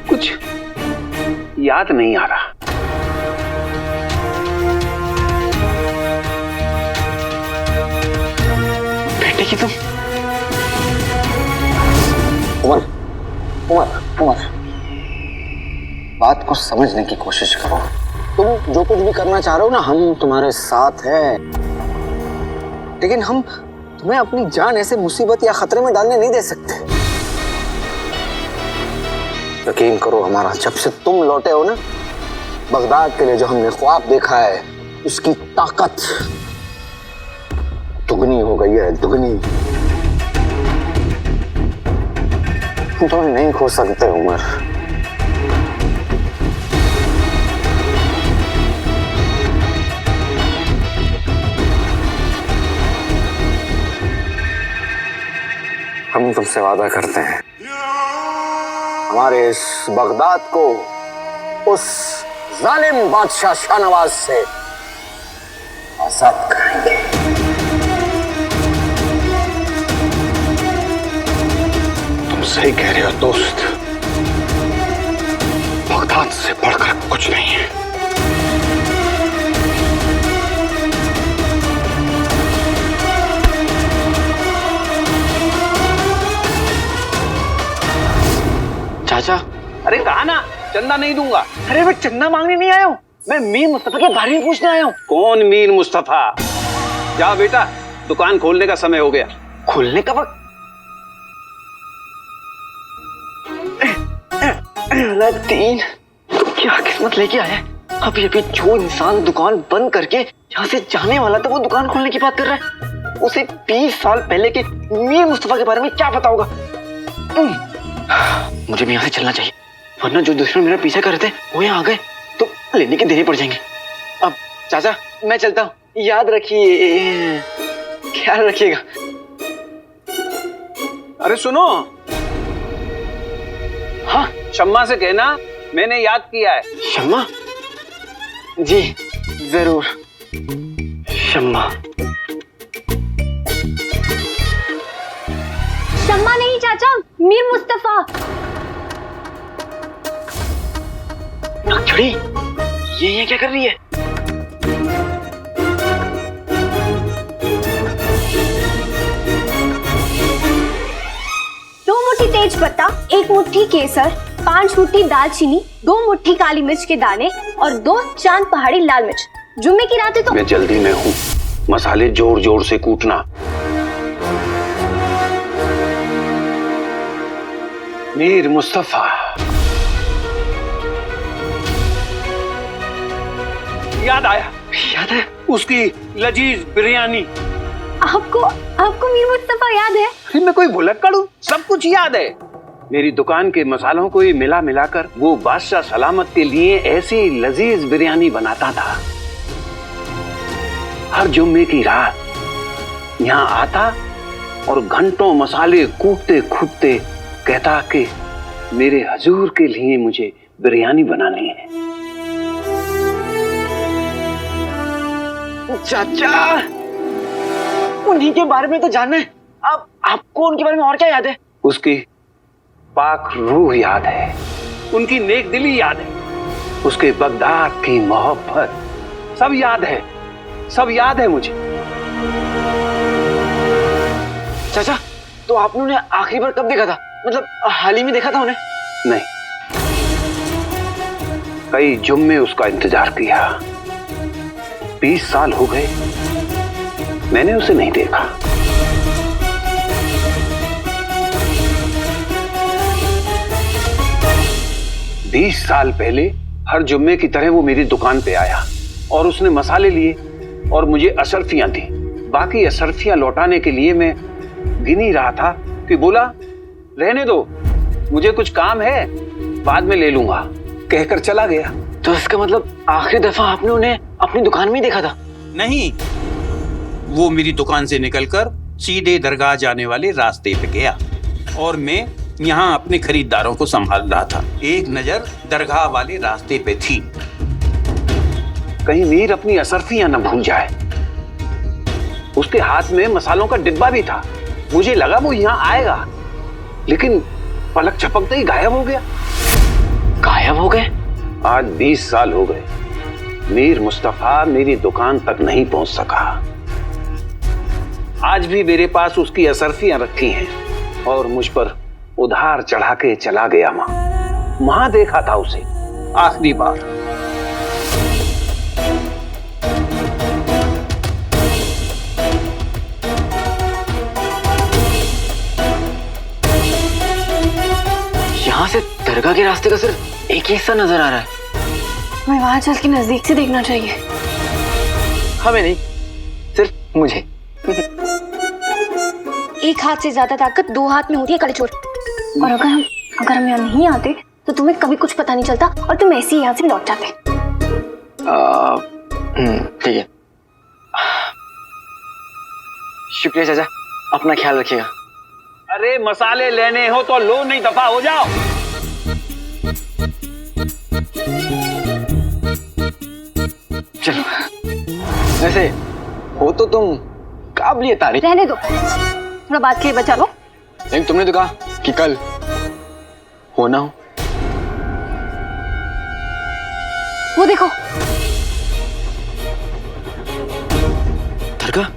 कुछ याद नहीं आ रहा। बेटे की तुम उमर, बात को समझने की कोशिश करो। तुम जो कुछ भी करना चाह रहे हो ना, हम तुम्हारे साथ हैं, लेकिन हम तुम्हें अपनी जान ऐसे मुसीबत या खतरे में डालने नहीं दे सकते। यकीन करो हमारा, जब से तुम लौटे हो ना, बगदाद के लिए जो हमने ख्वाब देखा है उसकी ताकत दुगनी हो गई है, दुगनी। तुम तो नहीं खो सकते उमर। हम तुमसे वादा करते हैं, हमारे इस बगदाद को उस जालिम बादशाह शाहनवाज से आजाद करेंगे। तुम सही कह रहे हो दोस्त, बगदाद से बढ़कर कुछ नहीं है। चाचा, अरे कहा ना चंदा नहीं दूंगा। अरे मैं चंदा मांगने नहीं आया हूँ, मैं मीर मुस्तफा के बारे में पूछने आया हूँ। कौन मीर मुस्तफा? जाओ बेटा, दुकान खोलने का समय हो गया। खोलने का वक्त? तीन तो क्या किस्मत लेके आया है। अभी अभी जो इंसान दुकान बंद करके यहाँ से जाने वाला था, वो दुकान खोलने की बात कर रहा है। उसे 20 साल पहले के मीर मुस्तफा के बारे में क्या पता होगा। मुझे भी यहाँ से चलना चाहिए, वरना जो दुश्मन मेरा पीछा कर रहे थे वो यहाँ आ गए तो लेने के देने पड़ जाएंगे। अब चाचा मैं चलता हूँ, याद रखिए, ख्याल रखिएगा। अरे सुनो, हाँ शम्मा से कहना मैंने याद किया है। शम्मा? जी जरूर। शम्मा? शम्मा नहीं चाचा, मीर मुस्तफा। नागछड़ी, ये क्या कर रही है? दो मुट्ठी तेज पत्ता, 1 मुट्ठी केसर, 5 मुट्ठी दालचीनी, 2 मुट्ठी काली मिर्च के दाने और 2 चांद पहाड़ी लाल मिर्च। जुम्मे की रात है तो मैं जल्दी में हूँ, मसाले जोर जोर से कूटना। मीर मुस्तफा, याद आया? याद है? उसकी लजीज बिरयानी। आपको मीर मुस्तफा याद है? फिर मैं कोई भुलक्कड़ हूँ, सब कुछ याद है। मेरी दुकान के मसालों को ही मिला मिलाकर वो बादशाह सलामत के लिए ऐसी लजीज बिरयानी बनाता था। हर जुम्मे की रात यहाँ आता और घंटों मसाले कूटते कूटते कहता कि मेरे हजूर के लिए मुझे बिरयानी बनानी है। चाचा, उन्हीं के बारे में तो जानना है। अब आपको उनके बारे में और क्या याद है? उसकी पाक रूह याद है, उनकी नेक दिली याद है, उसके बगदाद की मोहब्बत, सब याद है, सब याद है मुझे। चाचा, तो आपने उन्हें आखिरी बार कब देखा था? मतलब हाल ही में देखा था उन्हें? नहीं, कई जुम्मे उसका इंतजार किया। 20 साल हो गए, मैंने उसे नहीं देखा। 20 साल पहले हर जुम्मे की तरह वो मेरी दुकान पे आया और उसने मसाले लिए और मुझे असरफियां दी। बाकी असरफियां लौटाने के लिए मैं गिन ही रहा था कि बोला रहने दो, मुझे कुछ काम है, बाद में ले लूंगा, कहकर चला गया। तो इसका मतलब आखिरी दफा आपने उन्हें अपनी दुकान में ही देखा था? नहीं, वो मेरी दुकान से निकलकर सीधे दरगाह जाने वाले रास्ते पे गया और मैं यहाँ अपने खरीदारों को संभाल रहा था। एक नजर दरगाह वाले रास्ते पे थी, कहीं मीर अपनी असरफियां न भूल जाए। उसके हाथ में मसालों का डिब्बा भी था। मुझे लगा वो यहाँ आएगा, लेकिन पलक झपकते ही गायब हो गया। गायब हो गए? आज 20 साल हो गए, मीर मुस्तफा मेरी दुकान तक नहीं पहुंच सका। आज भी मेरे पास उसकी असरफियां रखी हैं और मुझ पर उधार चढ़ा के चला गया। वहां देखा था उसे आखिरी बार। यहाँ से दरगाह के रास्ते का सिर्फ एक ही हिस्सा नजर आ रहा है। हमें वहां चल के नजदीक से देखना चाहिए। हमें नहीं, सिर्फ मुझे। एक हाथ से ज्यादा ताकत दो हाथ में होती है कड़छोर। और अगर हम यहाँ नहीं आते तो तुम्हें कभी कुछ पता नहीं चलता और तुम ऐसे ही यहाँ से लौट जाते। ठीक है, शुक्रिया चाचा, अपना ख्याल रखिएगा। अरे मसाले लेने हो तो लो, नहीं दफा हो जाओ। चलो, वैसे हो तो तुम काबिलियत तारीफ। रहने दो, थोड़ा बात के बचा लो। लेकिन तुमने तो कहा कि कल होना हो। वो देखो, दरगाह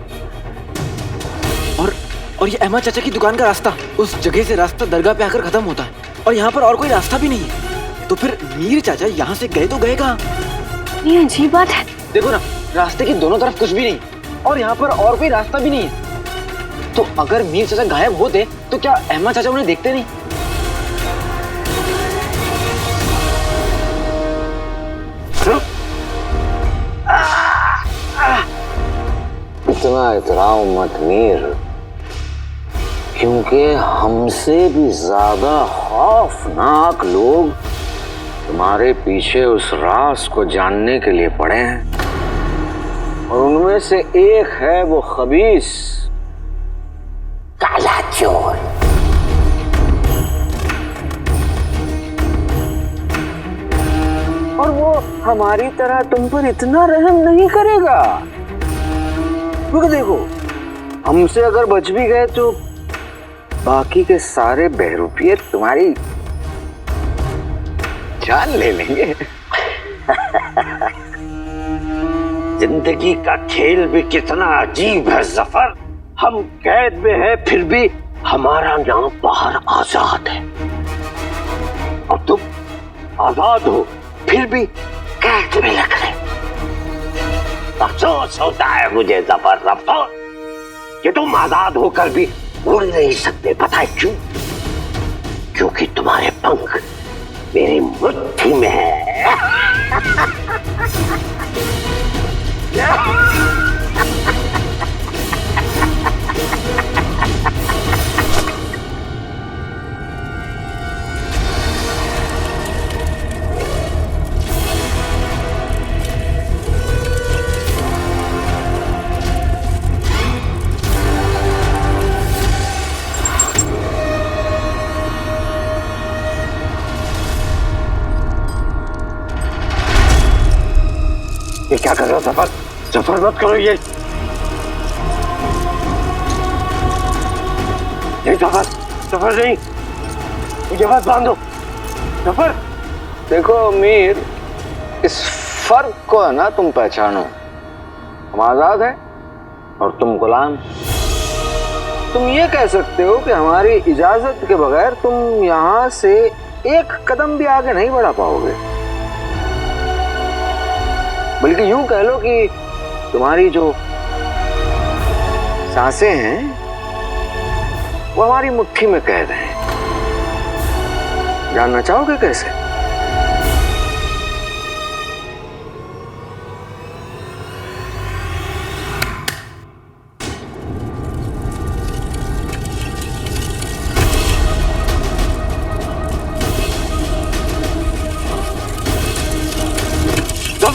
और ये अहमद चाचा की दुकान का रास्ता, उस जगह से रास्ता दरगाह पे आकर खत्म होता है और यहाँ पर और कोई रास्ता भी नहीं है। तो फिर मीर चाचा यहाँ से गए तो गए कहाँ? ये अजीब बात है। देखो ना, रास्ते की दोनों तरफ कुछ भी नहीं और यहाँ पर और कोई रास्ता भी नहीं है। तो अगर मीर चाचा गायब होते तो क्या अहमद चाचा उन्हें देखते नहीं? इतना इतराओ मत मीर, क्योंकि हमसे भी ज्यादा खौफनाक लोग तुम्हारे पीछे उस राज को जानने के लिए पड़े हैं और उनमें से एक है वो खबीस काला चोर। और वो हमारी तरह तुम पर इतना रहम नहीं करेगा, क्योंकि देखो, हमसे अगर बच भी गए तो बाकी के सारे बहरूपिये तुम्हारी जान ले लेंगे। जिंदगी का खेल भी कितना अजीब है जफर। हम कैद में हैं, फिर भी हमारा नाम बाहर आजाद है। और तुम आजाद हो, फिर भी कैद में लग रहे। अफसोस होता है मुझे जफर, अफसोस कि तुम आजाद होकर भी उड़ नहीं सकते। पता है क्यों? क्योंकि तुम्हारे पंख मेरी मुट्ठी में है। ये क्या कर रहे हो सफर? सफर मत करो, ये सफर, सफर नहीं, मुझे मत बांधो सफर। देखो मीर, इस फर्क को है ना तुम पहचानो। हम आजाद हैं और तुम गुलाम। तुम ये कह सकते हो कि हमारी इजाजत के बगैर तुम यहाँ से एक कदम भी आगे नहीं बढ़ा पाओगे, बल्कि यूं कह लो कि तुम्हारी जो सांसें हैं वो हमारी मुट्ठी में कैद हैं। जानना चाहोगे कैसे?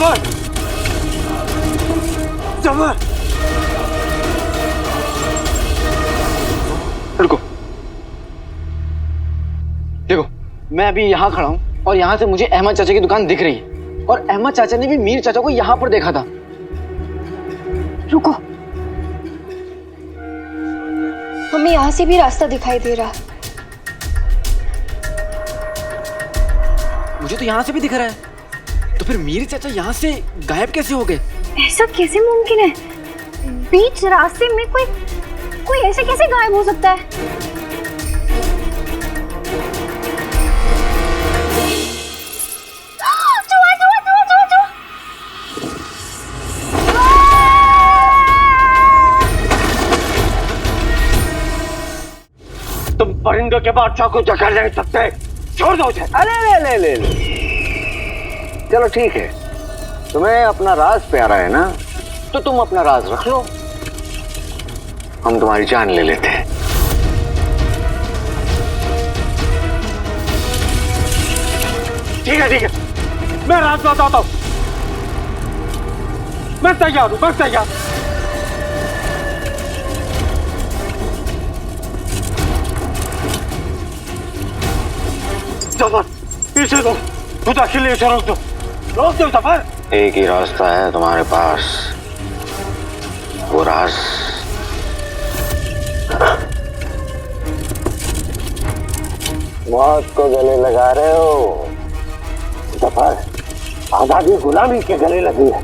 जफर, जफर, रुको। देखो, मैं अभी यहाँ खड़ा हूँ और यहाँ से मुझे अहमद चाचा की दुकान दिख रही है और अहमद चाचा ने भी मीर चाचा को यहाँ पर देखा था। रुको, हमें यहाँ से भी रास्ता दिखाई दे रहा। मुझे तो यहाँ से भी दिख रहा है। तो फिर मीर चाचा यहाँ से गायब कैसे हो गए? ऐसा कैसे मुमकिन है? बीच रास्ते में कोई ऐसे कैसे गायब हो सकता है? तुम परिंदों के बादशाह को जगा नहीं सकते, छोड़ दो उसे। अरे ले ले ले, चलो ठीक है, तुम्हें अपना राज प्यारा है ना, तो तुम अपना राज रख लो, हम तुम्हारी जान ले लेते हैं। ठीक है ठीक है, मैं राज बताता हूं। मैं तैयार हूं, मैं तैयार। जफर, इसे दो, खुद अकेले इसे रोक दो, रोक दो जफर। एक ही रास्ता है तुम्हारे पास, वो राज मौत को गले लगा रहे हो जफर। आजादी गुलामी के गले लगी है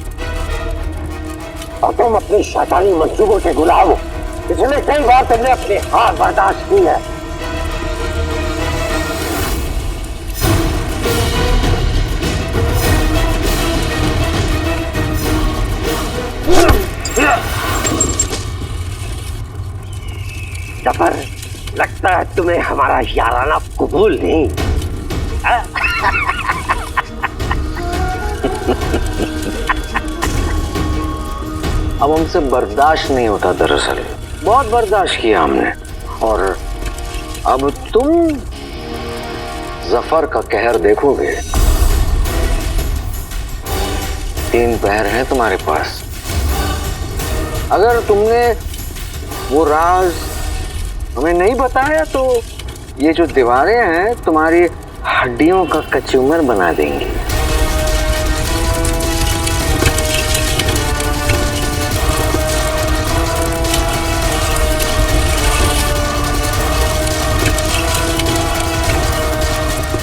और तुम अपने शैतानी मंसूबों के गुलाम हो। पिछले कई बार तुमने अपनी हार बर्दाश्त की है। जफर, लगता है तुम्हें हमारा याराना कबूल नहीं। अब हमसे बर्दाश्त नहीं होता, दरअसल बहुत बर्दाश्त किया हमने, और अब तुम जफर का कहर देखोगे। 3 पहर हैं तुम्हारे पास। अगर तुमने वो राज हमें नहीं बताया तो ये जो दीवारें हैं तुम्हारी हड्डियों का कचूमर बना देंगी।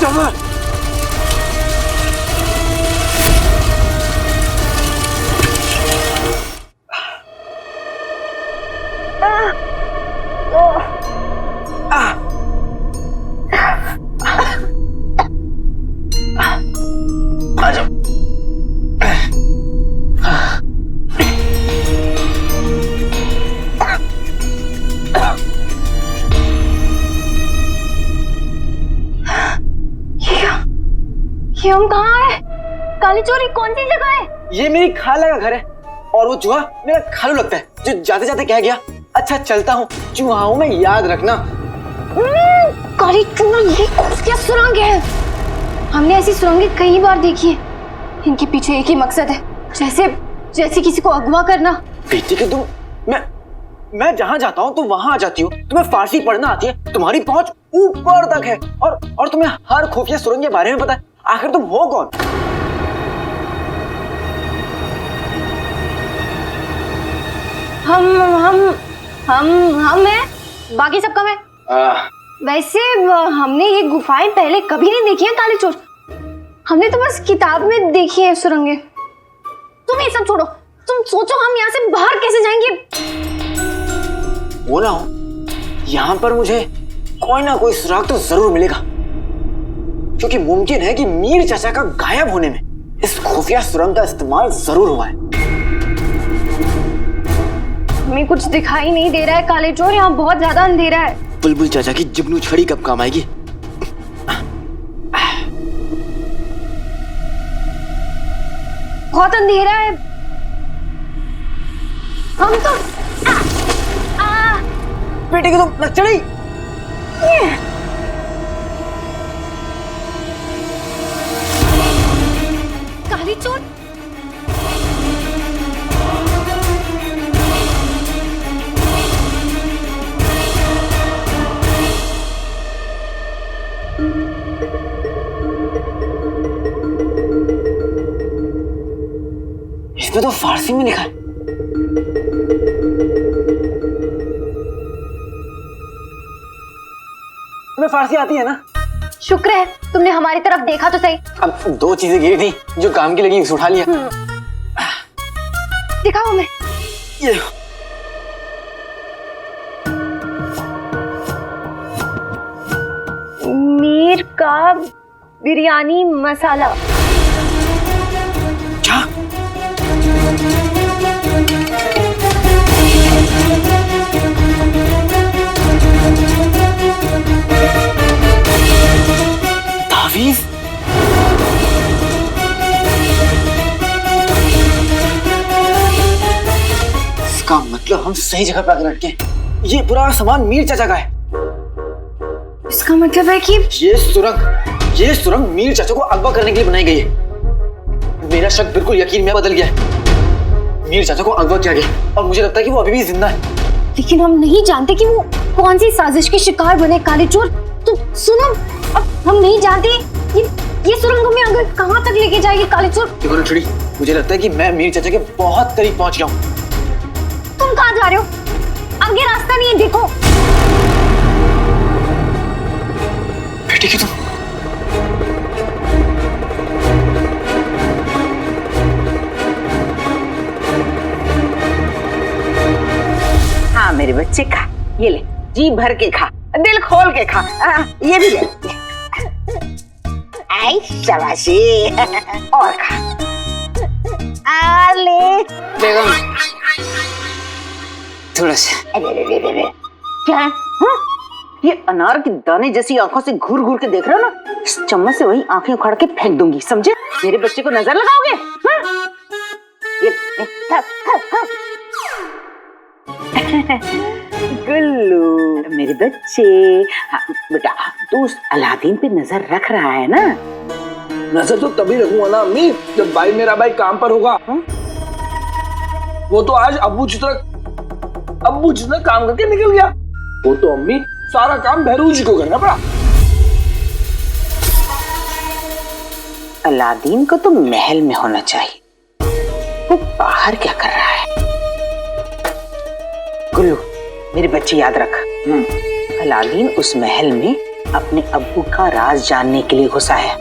जफर, ये हम कहाँ हैं? काली चोरी कौन सी जगह है? ये मेरी खाला का घर है और वो चूहा मेरा खालू लगता है जो जाते जाते कह गया, अच्छा चलता हूँ, चूहा हूँ मैं, याद रखना। काली चोर, ये खुफिया सुरंग है। हमने ऐसी सुरंगें कई बार देखी है। इनके पीछे एक ही मकसद है, जैसे किसी को अगवा करना। बेटी के तुम, मैं जहाँ जाता हूँ तो वहां आ जाती हो। तुम्हें फारसी पढ़ना आती है, तुम्हारी पहुंच ऊपर तक है, और तुम्हें हर खुफिया सुरंग के बारे में पता है। आखिर तुम हो कौन? हम हैं, बाकी सब कम है। वैसे हमने ये गुफाएं पहले कभी नहीं देखी हैं काली चोर। हमने तो बस किताब में देखी है सुरंगें। तुम ये सब छोड़ो, तुम सोचो हम यहाँ से बाहर कैसे जाएंगे। बोला हूँ, यहाँ पर मुझे कोई ना कोई सुराग तो जरूर मिलेगा, क्योंकि मुमकिन है कि मीर चाचा का गायब होने में इस खुफिया सुरंग का इस्तेमाल जरूर हुआ है। हमें कुछ दिखाई नहीं दे रहा है काले चोर, यहाँ बहुत ज्यादा अंधेरा है। बुलबुल चाचा की जुगनू छड़ी कब काम आएगी? बहुत अंधेरा है। हम तो बेटे की तो चढ़ी। काली चोर, इसमें तो फारसी में लिखा है। तुम्हें फारसी आती है ना? शुक्र है तुमने हमारी तरफ देखा तो सही। अब 2 चीजें गिरी थी जो काम की लगी, उसे उठा लिया। दिखाओ हमें। ये मीर का बिरयानी मसाला। क्या? तावीज? इसका मतलब हम सही जगह पे आकर अटके। ये पूरा सामान मीर चाचा का है। इसका मतलब है कि ये सुरंग मीर चाचा को अगवा करने के लिए बनाई गई है। मेरा शक बिल्कुल यकीन में बदल गया है। मीर चाचा को अगवा किया गया और मुझे लगता है कि वो अभी भी जिंदा है। लेकिन हम नहीं जानते कि वो कौन सी साजिश के शिकार बने काले चोर। तो सुनो, अब हम नहीं जानते ये सुरंग हमें अगर कहाँ तक लेके जाएगी काले चोर। देखो छुड़ी, मुझे लगता है कि मैं मीर चाचा के बहुत करीब पहुंच गया हूँ। तुम कहाँ जा रहे हो? आगे रास्ता नहीं है, देखो। बेटी की तुम हाँ मेरे बच्चे, खा, ये ले, जी भर के खा, दिल खोल के खा। ये भी ले। आई शाबाशी। और खा। ले बेगम, थोड़ा सा। क्या है? हाँ? ये अनार की दाने जैसी आंखों से घूर घूर के देख रहे हो ना? इस चम्मच से वही आंखें उखाड़ के फेंक दूंगी, समझे? मेरे बच्चे को नजर लगाओगे? हाँ? ये गुल्लू मेरे बच्चे। हाँ, बेटा तू उस अलादीन पे नजर रख रहा है ना? नजर तो तभी रखूंगा ना अम्मी जब भाई मेरा भाई काम पर होगा। वो तो आज अब्बू जितना काम करके निकल गया। वो तो अम्मी सारा काम बहरूज को करना पड़ा। अलादीन को तो महल में होना चाहिए, वो बाहर क्या कर रहा है? गुल्लू मेरे बच्चे याद रख, अलादीन उस महल में अपने अब्बू का राज जानने के लिए घुसा है।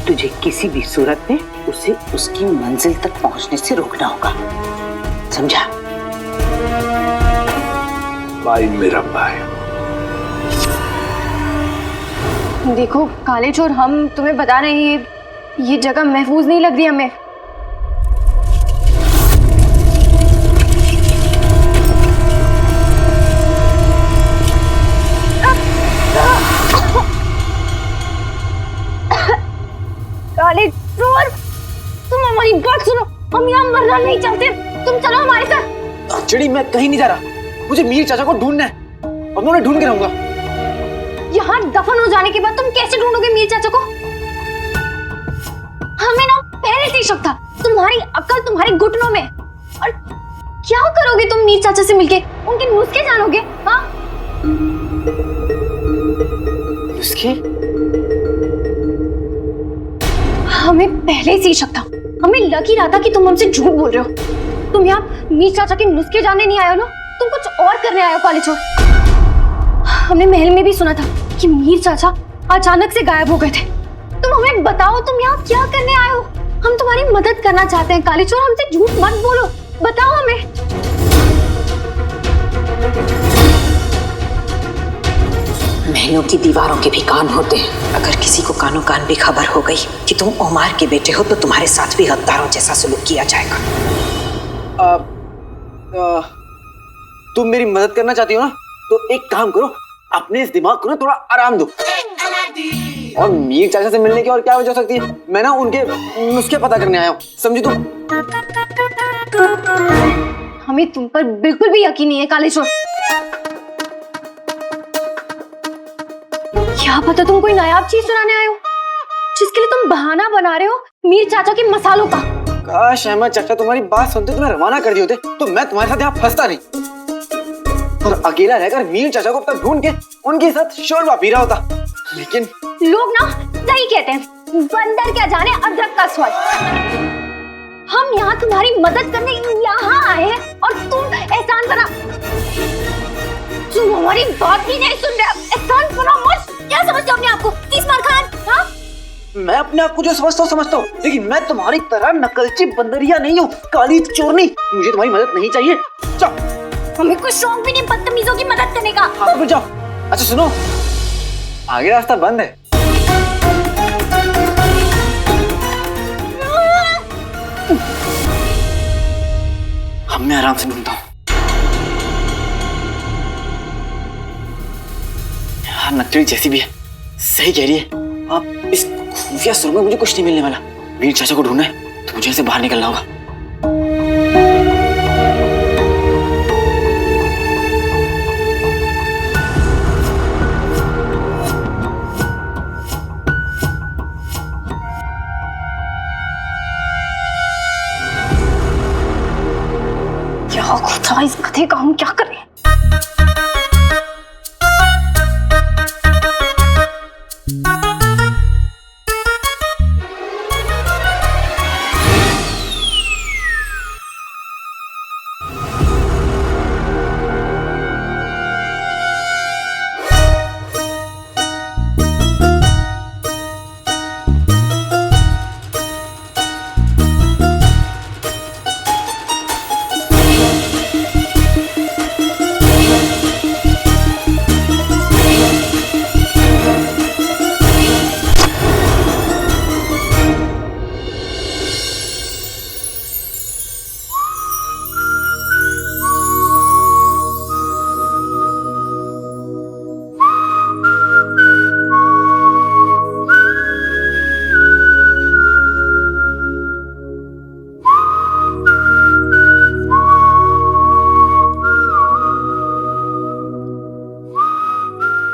तुझे किसी भी सूरत में उसे उसकी मंजिल तक पहुंचने से रोकना होगा, समझा? भाई मेरा भाई। देखो काले चोर, हम तुम्हें बता रहे हैं ये जगह महफूज नहीं लग रही हमें। काले चोर, तुम हमारी बात सुनो, हम यहाँ मरना नहीं चाहते, तुम चलो हमारे साथ। चिड़ी, मैं कहीं नहीं जा रहा, मुझे मीर चाचा को ढूंढना है और मैं उन्हें ढूंढ के रहूंगा। यहाँ दफन हो जाने के बाद तुम कैसे ढूंढोगे मीर चाचा को? हमें ना पहले से ही शक था, तुम्हारी अक्ल तुम्हारे घुटनों में। और क्या करोगे तुम मीर चाचा से मिलके? उनके नुस्खे जानोगे? हाँ, नुस्खे? हमें पहले से ही शक था, हमें लग ही रहा था कि तुम हमसे झूठ बोल रहे हो। तुम यहाँ मीर चाचा के नुस्खे जानने नहीं आए हो ना, तुम कुछ और करने आए हो काले चोर। हमने महल में भी सुना था कि मीर चाचा अचानक से गायब हो गए थे। तुम हमें बताओ, तुम यहाँ क्या करने आए हो? हम तुम्हारी मदद करना चाहते हैं काले चोर, हमसे झूठ मत बोलो, बताओ हमें। महलों की दीवारों के भी कान होते हैं। अगर किसी को कानों कान भी खबर हो गई कि तुम ओमार के बेटे हो तो तुम्हारे साथ भी गद्दारों जैसा सलूक किया जाएगा। तुम मेरी मदद करना चाहती हो ना, तो एक काम करो, अपने इस दिमाग को ना थोड़ा आराम दो। और मीर चाचा से मिलने की और क्या वजह हो सकती है? मैं ना उनके नुस्खे पता करने आया हूँ, समझी तुम? हमें तुम पर बिल्कुल भी यकीन नहीं है काले चोर। क्या पता तुम कोई नायाब चीज चुराने आए हो जिसके लिए तुम बहाना बना रहे हो मीर चाचा के मसालों का। काश अहमद चाचा तुम्हारी बात सुनते, तुम्हें रवाना कर दिए होते तो मैं तुम्हारे साथ यहाँ फंसता नहीं और अकेला रहकर मीर चाचा को अब तक ढूंढ के उनके साथ शोरबा पी रहा होता। लेकिन लोग ना सही कहते हैं, बंदर क्या जाने अदरक का स्वाद। हम यहाँ तुम्हारी मदद करने यहाँ आए हैं और तुम एहसान बना, तुम हमारी बात भी नहीं सुन रहे। एहसान बना मत, क्या समझते हो अपने आप को? तीसमार खान, हाँ? मैं अपने आप को जो समझता हूँ, लेकिन मैं तुम्हारी तरह नकलची बंदरिया नहीं हूँ, काली चोरनी। मुझे तुम्हारी मदद नहीं चाहिए। जाओ। हमें कोई शौक भी नहीं बदतमीजों की मदद करने का। हाँ तो जाओ। अच्छा सुनो, आगे रास्ता बंद है। अब मैं आराम से ढूंढता हूँ। हाँ, नकली जैसी भी है, सही कह रही है। अब इस खुफिया सुर में मुझे कुछ नहीं मिलने वाला। मीर चाचा को ढूंढना है तो मुझे इसे बाहर निकलना होगा। क्या खुदा, इस कथे का हम क्या करें?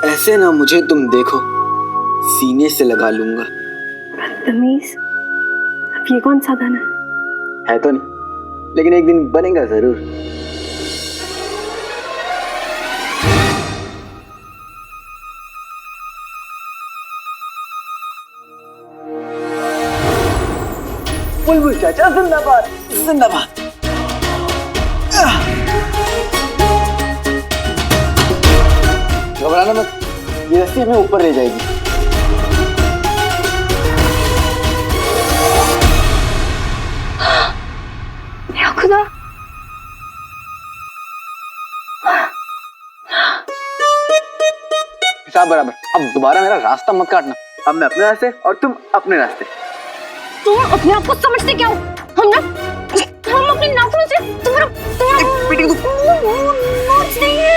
ऐसे ना मुझे तुम देखो, सीने से लगा लूंगा। बदतमीज, अब ये कौन सा गाना है तो नहीं, लेकिन एक दिन बनेगा जरूर। बुलबुल चाचा जिंदाबाद, जिंदाबाद। घबराना मत, ये रस्सी हमें ऊपर ले जाएगी। या खुदा, हिसाब बराबर। अब दोबारा मेरा रास्ता मत काटना। अब मैं अपने रास्ते और तुम अपने रास्ते। तुम अपने आप को समझते क्या हो? हम अपने नाखूनों से तुम्हारा नोच नहीं है।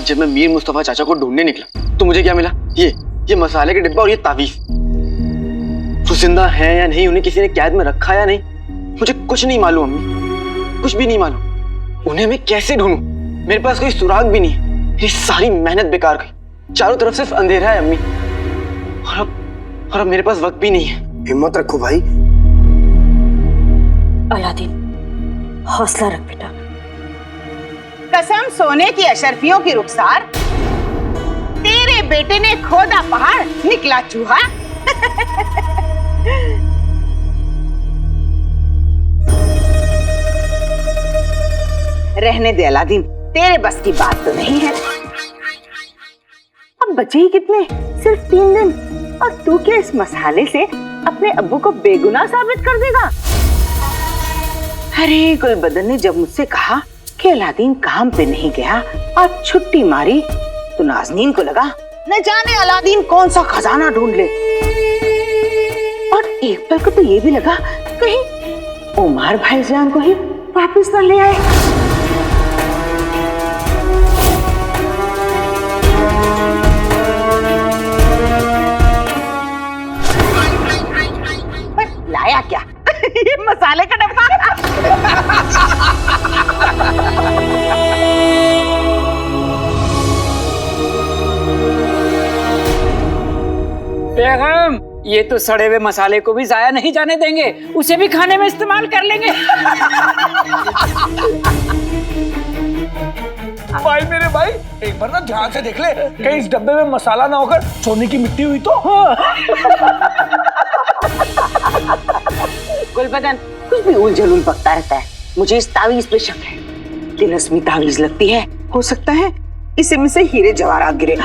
जब मैं मीर मुस्तफा चाचा को ढूंढने निकला तो मुझे क्या मिला? ये मसाले के डिब्बा और ये तावीज। वो जिंदा है या नहीं, उन्हें किसी ने कैद में रखा या नहीं, मुझे कुछ नहीं मालूम अम्मी, कुछ भी नहीं मालूम। उन्हें मैं कैसे ढूंढूं? मेरे पास कोई सुराग भी नहीं है। मेरी सारी मेहनत बेकार गई। चारों तरफ सिर्फ अंधेरा है अम्मी, और अब मेरे पास वक्त भी नहीं है। हिम्मत रखो भाई। अलादीन, हौसला रख बेटा। कसम सोने की अशरफियों की रुखसार, तेरे बेटे ने खोदा पहाड़ निकला चूहा। रहने दे अलादीन, तेरे बस की बात तो नहीं है। अब बचे ही कितने, सिर्फ 3 दिन, और तू क्या इस मसाले से अपने अब्बू को बेगुनाह साबित कर देगा? अरे गुलबदन ने जब मुझसे कहा कि अलादीन काम पे नहीं गया और छुट्टी मारी, तो नाज़नीन को लगा न जाने अलादीन कौन सा खजाना ढूंढ ले, और एक पल को तो ये भी लगा कहीं उमर भाईजान को ही वापस न ले आए। बेगम, ये तो सड़े हुए मसाले को भी जाया नहीं जाने देंगे, उसे भी खाने में इस्तेमाल कर लेंगे। भाई मेरे भाई, एक बार ना ध्यान से देख ले, कहीं इस डब्बे में मसाला ना होकर सोने की मिट्टी हुई तो। गुलबदन कुछ भी उल जलूल बकता रहता है। मुझे इस तावीज पे शक है। तिलस्मी तावीज लगती है, हो सकता है इसी में से हीरे जवाहरात गिरे।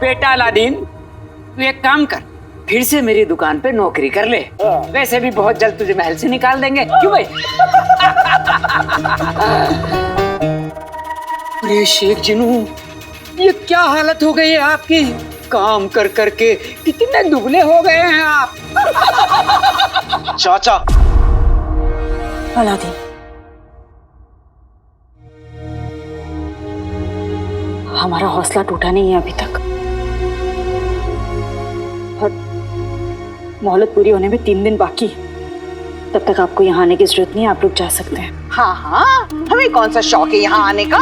बेटा अलादीन, तू एक काम कर, फिर से मेरी दुकान पे नौकरी कर ले। वैसे भी बहुत जल्द तुझे महल से निकाल देंगे, क्यों भाई? अरे शेख जिनू, ये क्या हालत हो गई है आपकी? काम कर करके कितने दुबले हो गए हैं आप। चाचा। अलादीन, हमारा हौसला टूटा नहीं है अभी तक, और मोहलत पूरी होने में 3 दिन बाकी। तब तक आपको यहाँ आने की जरूरत नहीं है, आप लोग जा सकते हैं। हाँ हाँ, हमें कौन सा शौक है यहाँ आने का?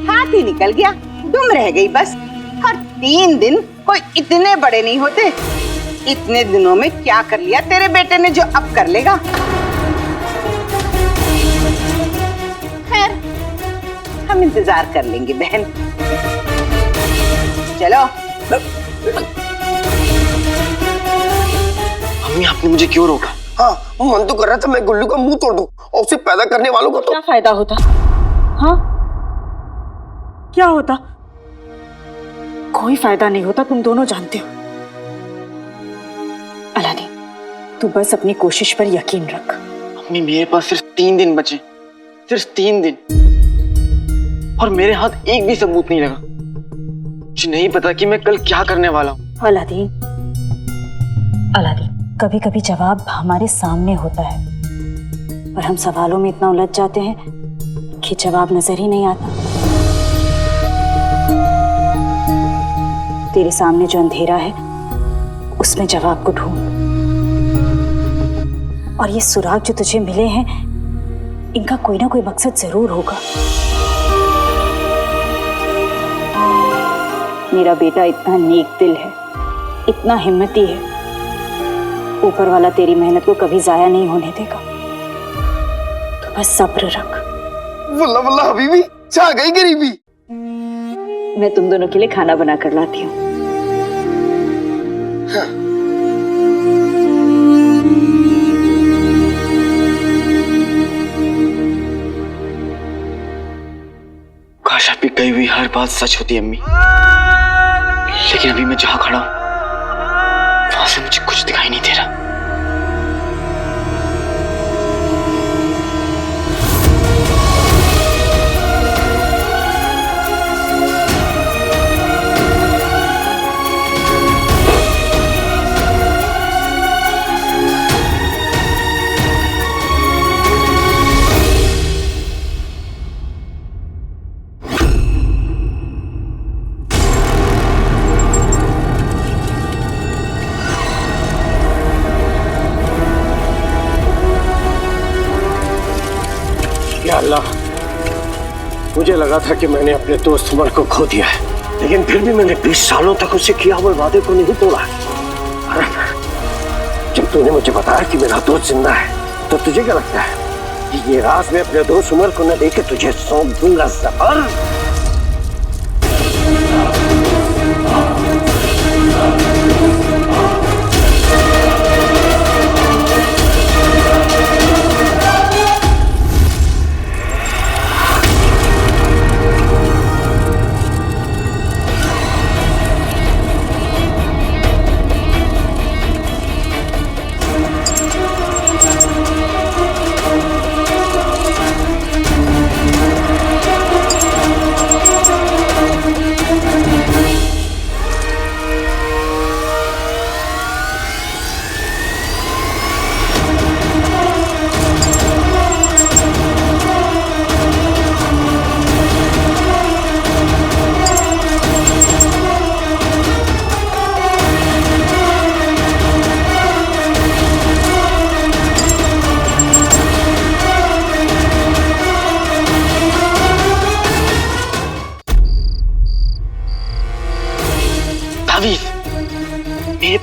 हाथ ही निकल गया, तुम रह गई बस। हर 3 दिन कोई इतने बड़े नहीं होते। इतने दिनों में क्या कर लिया तेरे बेटे ने जो अब कर लेगा? खैर, हम इंतजार कर लेंगे बहन। चलो। मम्मी, आपने मुझे क्यों रोका? हाँ, मन तो कर रहा था मैं गुल्लू का मुंह तोड़ दूं और उसे पैदा करने वालों को तो क्या फायदा होता? हाँ, क्या होता? कोई फायदा नहीं होता, तुम दोनों जानते हो। अलादीन, तू बस अपनी कोशिश पर यकीन रख। मम्मी, मेरे पास सिर्फ 3 दिन बचे, सिर्फ 3 दिन, और मेरे हाथ एक भी सबूत नहीं लगा। मुझे नहीं पता कि मैं कल क्या करने वाला हूँ। अलादीन, कभी कभी जवाब हमारे सामने होता है, पर हम सवालों में इतना उलझ जाते हैं कि जवाब नजर ही नहीं आता। तेरे सामने जो अंधेरा है, उसमें जवाब को ढूंढ, और ये सुराग जो तुझे मिले हैं, इनका कोई ना कोई मकसद जरूर होगा। मेरा बेटा इतना नेक दिल है, इतना हिम्मती है, ऊपर वाला तेरी मेहनत को कभी जाया नहीं होने देगा। तो बस सब्र रख। वल्ला वल्ला हबीबी, छा गई गरीबी। मैं तुम दोनों के लिए खाना बना कर लाती हूँ। हाँ। काश आपकी कही हुई हर बात सच होती अम्मी, लेकिन अभी मैं जहां खड़ा हूं, वहां से मुझे कुछ दिखाई नहीं दे रहा। या अल्लाह, मुझे लगा था कि मैंने अपने दोस्त उमर को खो दिया है, लेकिन फिर भी मैंने 20 सालों तक उससे किया हुए वादे को नहीं तोड़ा। जब तूने मुझे बताया कि मेरा दोस्त जिंदा है, तो तुझे क्या लगता है कि ये राज मैं अपने दोस्त उमर को न देके तुझे सौंप दूंगा ज़फर?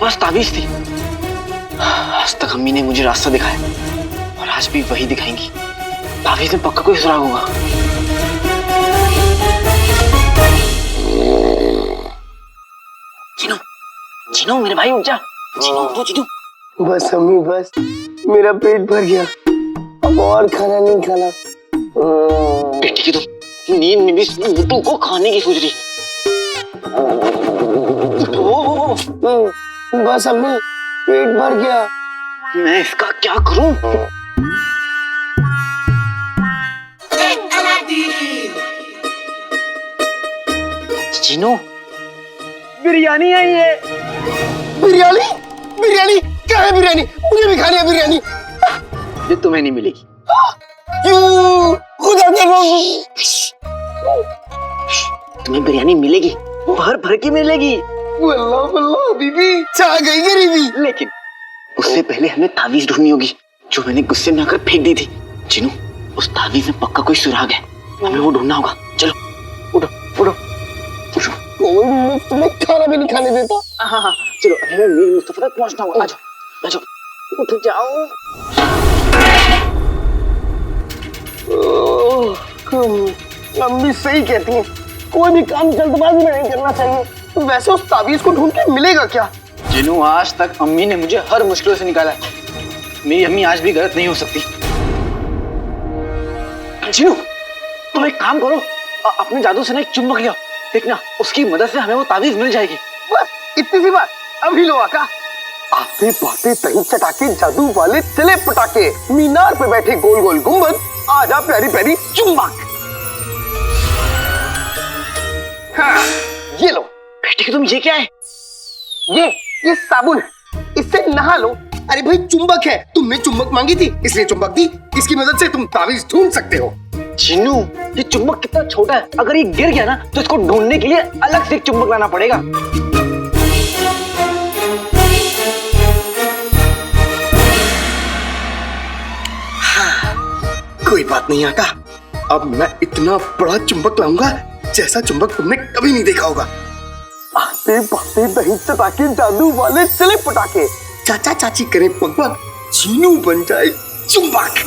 पास ताबीज थी। आज तक अम्मी ने मुझे रास्ता दिखाया और आज भी वही दिखाएंगी। ताबीज में पक्का कोई सुराग होगा। चिनो, चिनो मेरे भाई उठ जा। चिनो उठो चिनो। बस अम्मी बस, मेरा पेट भर गया, अब और खाना नहीं खाना। बेटी की तो नींद में भी मोटू को खाने की सोच रही। बस अम्मी, पेट भर गया। मैं इसका क्या करूं? चिनो, बिरयानी आई है। बिरयानी? बिरयानी? क्या है बिरयानी? मुझे भी खानी है बिरयानी। ये तुम्हें नहीं मिलेगी। क्यों? खुदा के तुम्हें बिरयानी मिलेगी, भर भर की मिलेगी। बल्ला बल्ला बीबी, चाह गई गरीबी। लेकिन उससे पहले हमें ताबीज ढूंढनी होगी जो मैंने गुस्से में आकर फेंक दी थी। चिनू, उस ताबीज में पक्का कोई सुराग है, हमें वो ढूंढना होगा। चलो उठो उठो उठो। कोई मुफ्त में खाना भी नहीं खाने देता। हाँ हाँ चलो, हमें मीर मुस्तफा तक पहुंचना होगा। आजो आजो, उठ जाओ। अम्मी सही कहती हैं, कोई भी काम जल्दबाजी में नहीं करना चाहिए। वैसे उस ताबीज को ढूंढ के मिलेगा क्या? जिनू, आज तक अम्मी ने मुझे हर मुश्किलों से निकाला है। मेरी अम्मी आज भी गलत नहीं हो सकती। जिनू, तुम एक काम करो, अपने जादू से ना एक चुम्बक लिया, देखना उसकी मदद से हमें वो ताबीज मिल जाएगी। बस इतनी सी बात। अभी लो आका। आते पाते दही चटाके, जादू वाले चले पटाके, मीनार पे बैठे गोल गोल गुंबद, आजा प्यारी प्यारी चुम्बक। हाँ, ये लो। बेटी की तुम ये क्या है? ये साबुन है, इससे नहा लो। अरे भाई चुंबक है, तुमने चुंबक मांगी थी इसलिए चुंबक दी। इसकी मदद से तुम ताबीज ढूंढ सकते हो। चिन्नू, ये चुंबक कितना छोटा है, अगर ये गिर गया ना तो इसको ढूंढने के लिए अलग से एक चुंबक लाना पड़ेगा। हाँ, कोई बात नहीं आका, अब मैं इतना बड़ा चुंबक लाऊंगा जैसा चुंबक तुमने कभी नहीं देखा होगा। आते पाते दही चटाके, जादू वाले चले पटाके, चाचा चाची करे पकपक, चीनू बन जाए चुंबक।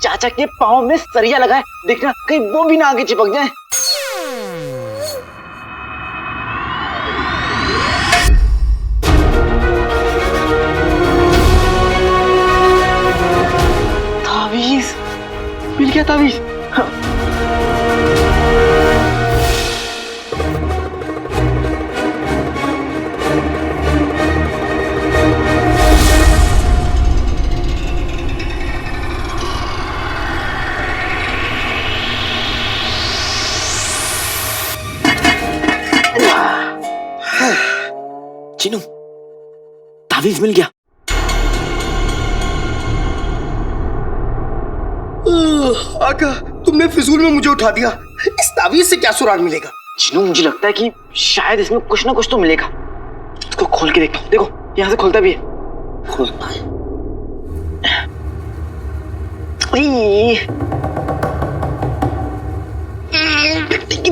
चाचा के पाँव में सरिया लगाए, देखना कहीं वो भी ना आगे चिपक जाए। ताबीज मिल गया, ताबीज। हाँ। चिनू, ताबीज मिल गया। आका, तुमने फिजूल में मुझे उठा दिया। इस ताबीज से क्या सुराग मिलेगा? चिनू, मुझे लगता है कि शायद इसमें कुछ ना कुछ तो मिलेगा। इसको खोल के देखता हूँ। देखो यहाँ से खुलता भी है। खुलता है।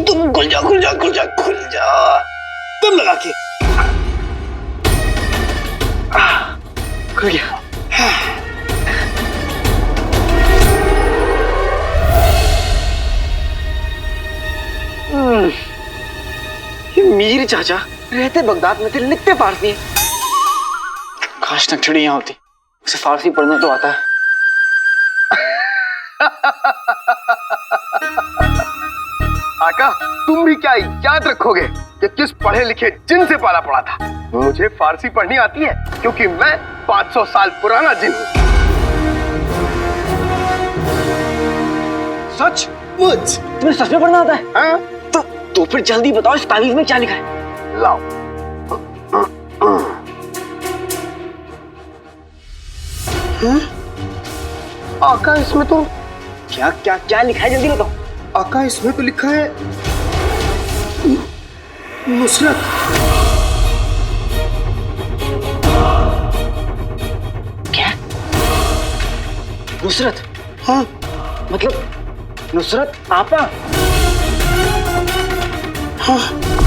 तुम खुल जा खुल जा खुल जा खुल जा, दम लगा के। खुल गया। ये मीर चाचा रहते बगदाद में थे, लिखते फारसी। काश नक्शड़ी यहाँ होती, उसे फारसी पढ़ना तो आता है। आका, तुम भी क्या याद रखोगे कि किस पढ़े लिखे जिन से पाला पड़ा था। मुझे फारसी पढ़नी आती है क्योंकि मैं 500 साल पुराना जिन हूँ। सच? मुझ तुम्हें सच में पढ़ना आता है? हाँ? तो फिर जल्दी बताओ इस ताबीज में क्या लिखा है। लाओ। आका इसमें तो क्या क्या क्या लिखा है, जल्दी बताओ। आका इसमें तो लिखा है नुसरत। क्या? नुसरत? हाँ, मतलब नुसरत आपा? हाँ।